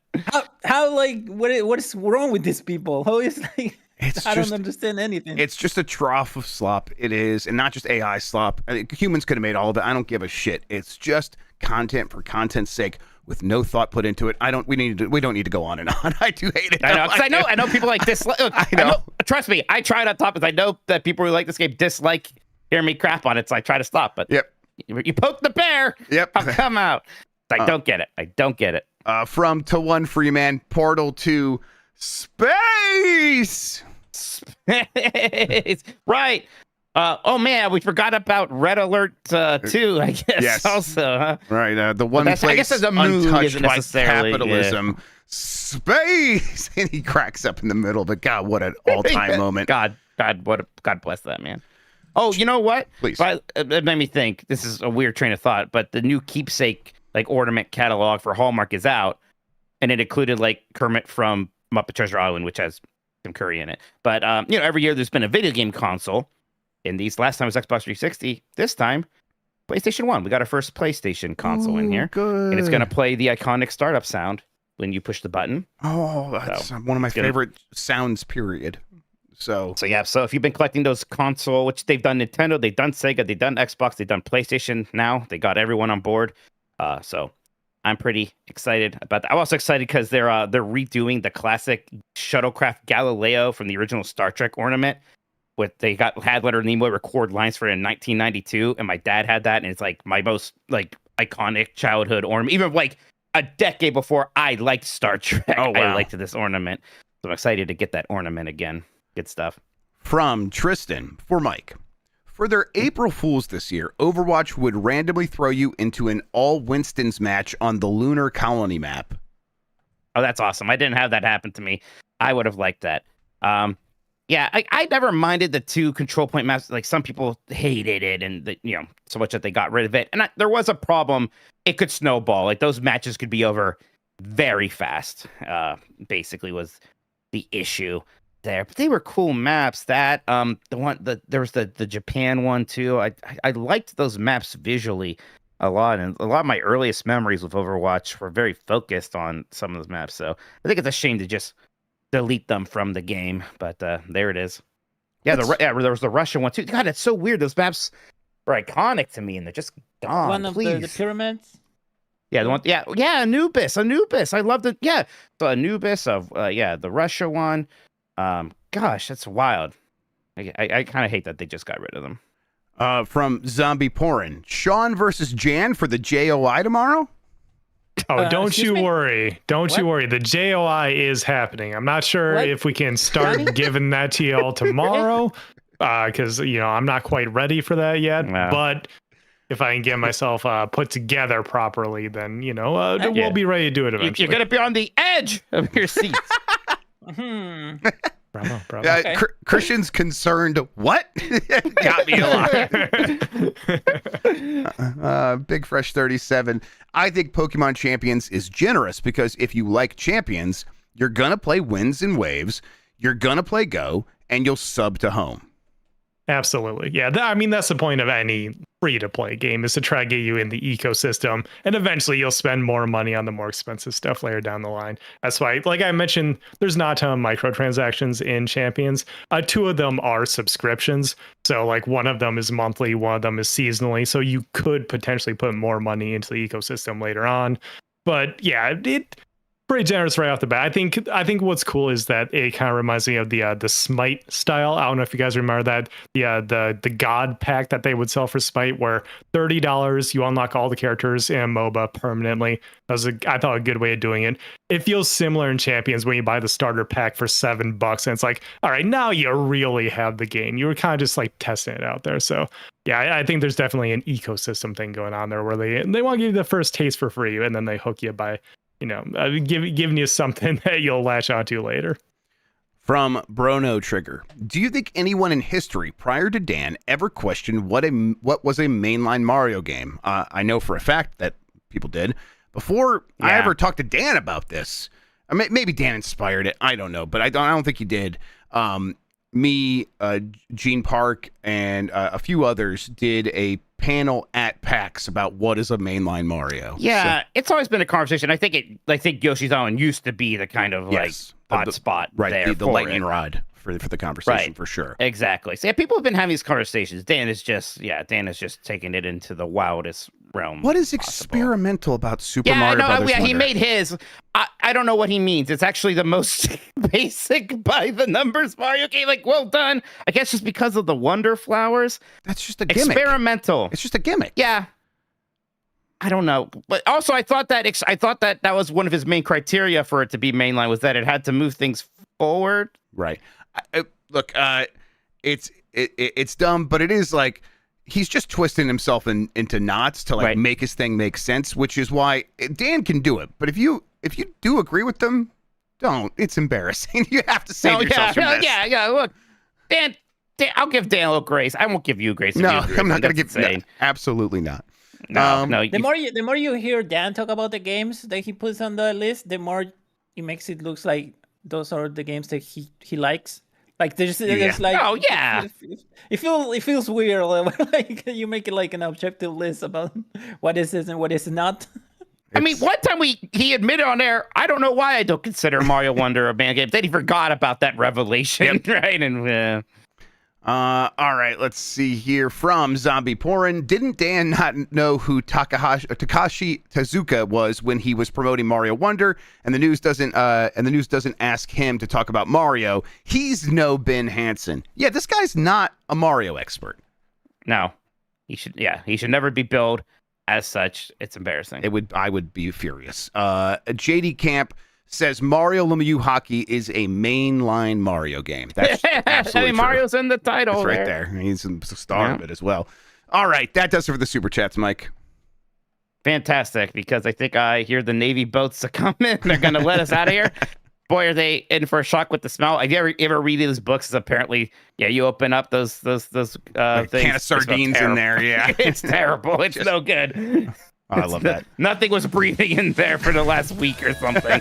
How like what is wrong with these people? How is like It's I just, don't understand anything. it's just a trough of slop. It is, and not just AI slop. I mean, humans could have made all of it. I don't give a shit. It's just content for content's sake, with no thought put into it. We don't need to go on and on. I do hate it. I know, 'cause I know people like dislike. I know. Trust me, I tried on top because I know that people who like this game dislike hearing me crap on it, so I try to stop. But Yep. you poke the bear. Yep. I'll come out. I don't get it. I don't get it. From To One Free Man, Portal to Space. Right. Oh man, we forgot about Red Alert 2, I guess. Yes. Also, huh? Right. The one I place guess as a mood untouched isn't by necessarily, capitalism. Space. And he cracks up in the middle. But God, what an all-time moment. God bless that man. Oh, you know what? Please. But it made me think. This is a weird train of thought, but the new keepsake ornament catalog for Hallmark is out, and it included Kermit from Muppet Treasure Island, which has Tim Curry in it. But every year there's been a video game console. And last time was Xbox 360. This time, PlayStation 1. We got our first PlayStation console in here. Good. And it's going to play the iconic startup sound when you push the button. Oh, that's one of my favorite sounds, period. So if you've been collecting those console, which they've done Nintendo, they've done Sega, they've done Xbox, they've done PlayStation now. They got everyone on board. So I'm pretty excited about that. I'm also excited because they're redoing the classic shuttlecraft Galileo from the original Star Trek ornament. They had Leonard Nimoy record lines for it in 1992, and my dad had that, and it's my most iconic childhood ornament. Even a decade before I liked Star Trek, oh, wow. I liked this ornament. So I'm excited to get that ornament again. Good stuff. From Tristan for Mike. For their April Fools this year, Overwatch would randomly throw you into an all Winstons match on the lunar colony map. Oh, that's awesome. I didn't have that happen to me. I would have liked that. Yeah, I never minded the 2 control point maps. Some people hated it, and so much that they got rid of it. And there was a problem; it could snowball. Those matches could be over very fast. Basically, was the issue there. But they were cool maps. That there was the Japan one too. I liked those maps visually a lot, and a lot of my earliest memories with Overwatch were very focused on some of those maps. So I think it's a shame to just delete them from the game, but there it is. Yeah, there was the Russian one too. God, it's so weird. Those maps are iconic to me, and they're just gone. One of the pyramids. Yeah, the one. Yeah, Anubis. I loved it. Yeah, so Anubis of the Russia one. Gosh, that's wild. I kind of hate that they just got rid of them. From Zombie Porin, Sean versus Jan for the JOI tomorrow. Oh, don't you worry. Don't you worry. The JOI is happening. I'm not sure if we can start giving that to y'all tomorrow because, I'm not quite ready for that yet. No. But if I can get myself put together properly, then, we'll be ready to do it eventually. You're going to be on the edge of your seats. Bravo. Okay. Christian's concerned. What? Got me a lot. Big Fresh 37. I think Pokemon Champions is generous because if you like Champions, you're going to play Winds and Waves, you're going to play Go, and you'll sub to home. Absolutely. Yeah. That's the point of any free-to-play game is to try to get you in the ecosystem. And eventually you'll spend more money on the more expensive stuff later down the line. That's why, like I mentioned, there's not a ton of microtransactions in Champions. 2 of them are subscriptions. So one of them is monthly, one of them is seasonally. So you could potentially put more money into the ecosystem later on. But yeah, pretty generous right off the bat. I think what's cool is that it kind of reminds me of the Smite style. I don't know if you guys remember that the God pack that they would sell for Smite, where $30 you unlock all the characters in MOBA permanently. That was I thought a good way of doing it. It feels similar in Champions when you buy the starter pack for $7, and it's all right, now you really have the game. You were kind of just testing it out there. So yeah, I think there's definitely an ecosystem thing going on there where they want to give you the first taste for free, and then they hook you by giving you something that you'll latch onto later. From Brono Trigger, do you think anyone in history prior to Dan ever questioned what was a mainline Mario game? I know for a fact that people did. Before I ever talked to Dan about this, maybe Dan inspired it. I don't know, but I don't think he did. Me, Gene Park, and a few others did a panel at PAX about what is a mainline Mario. Yeah, it's always been a conversation. I think Yoshi's Island used to be the kind of hot spot right, there. The lightning rod for the conversation Right. for sure. Exactly. So yeah, people have been having these conversations. Dan is just taking it into the wildest realm. What is possible. experimental about Super Yeah, Mario no, Brothers he Wonder? made his. I don't know what he means. It's actually the most basic by the numbers Mario game. Like, well done. I guess just because of the Wonder Flowers. That's just a gimmick. Experimental. It's just a gimmick. Yeah. I don't know, but also I thought that was one of his main criteria for it to be mainline was that it had to move things forward. Right. Look, it's dumb, but it is like he's just twisting himself into knots to like make his thing make sense, which is why Dan can do it. But if you do agree with them, don't. It's embarrassing. You have to save yourself from this. Yeah. Look, Dan, I'll give Dan a little grace. I won't give you grace. No, I'm not going to give. No, absolutely not. No. The more you hear Dan talk about the games that he puts on the list, the more it makes it looks like those are the games that he likes. Like there's like it feels weird like you make it like an objective list about what is this and what is not. I mean, one time he admitted on air, I don't know why I don't consider Mario Wonder a band game. Then he forgot about that revelation, right? And all right, let's see here from Zombie Porin. Didn't Dan not know who Takashi Tezuka was when he was promoting Mario Wonder? And the news doesn't ask him to talk about Mario. He's no Ben Hansen. Yeah, this guy's not a Mario expert. No, he should never be billed as such. It's embarrassing. I would be furious. JD Camp says Mario Lemieux Hockey is a mainline Mario game. That's absolutely true. Mario's in the title. It's right there. He's the star of it as well. All right, that does it for the Super Chats, Mike. Fantastic, because I think I hear the Navy boats are coming. They're going to let us out of here. Boy, are they in for a shock with the smell. Have you ever read these books? Apparently, you open up those things. Can of sardines in there, yeah. It's terrible. It's no good. Oh, I love that. Nothing was breathing in there for the last week or something.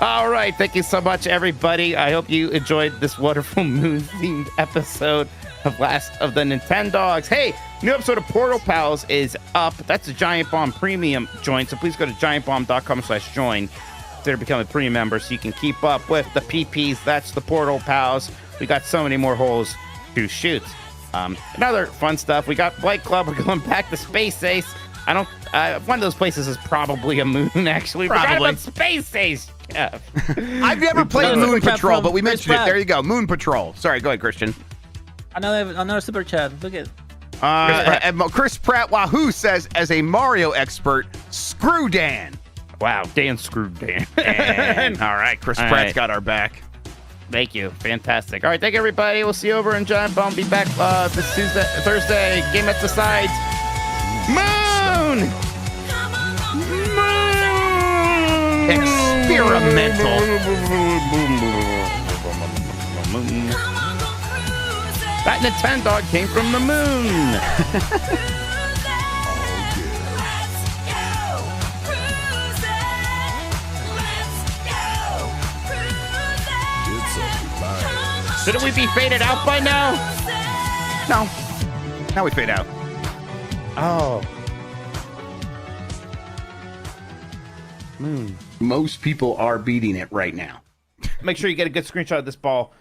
All right. Thank you so much, everybody. I hope you enjoyed this wonderful moon-themed episode of Last of the Nintendogs. Hey, new episode of Portal Pals is up. That's a Giant Bomb Premium join. So please go to giantbomb.com/join to become a premium member so you can keep up with the PPs. That's the Portal Pals. We got so many more holes to shoot. Another fun stuff. We got Flight Club. We're going back to Space Ace. One of those places is probably a moon, actually. Forgot about Space Ace. Yeah. I've never played Moon Patrol, but we mentioned it. There you go. Moon Patrol. Sorry, go ahead, Christian. Another super chat. Look at Chris Pratt Wahoo says, as a Mario expert, screw Dan. Wow, Dan screwed Dan. All right, Chris Pratt's got our back. Thank you. Fantastic. All right, thank you, everybody. We'll see you over in Giant Bomb. Be back this Thursday. Game at the sides. Moon! Experimental. That Nintendog came from the moon. Shouldn't we be faded out by now? No. Now we fade out. Oh. Most people are beating it right now. Make sure you get a good screenshot of this ball.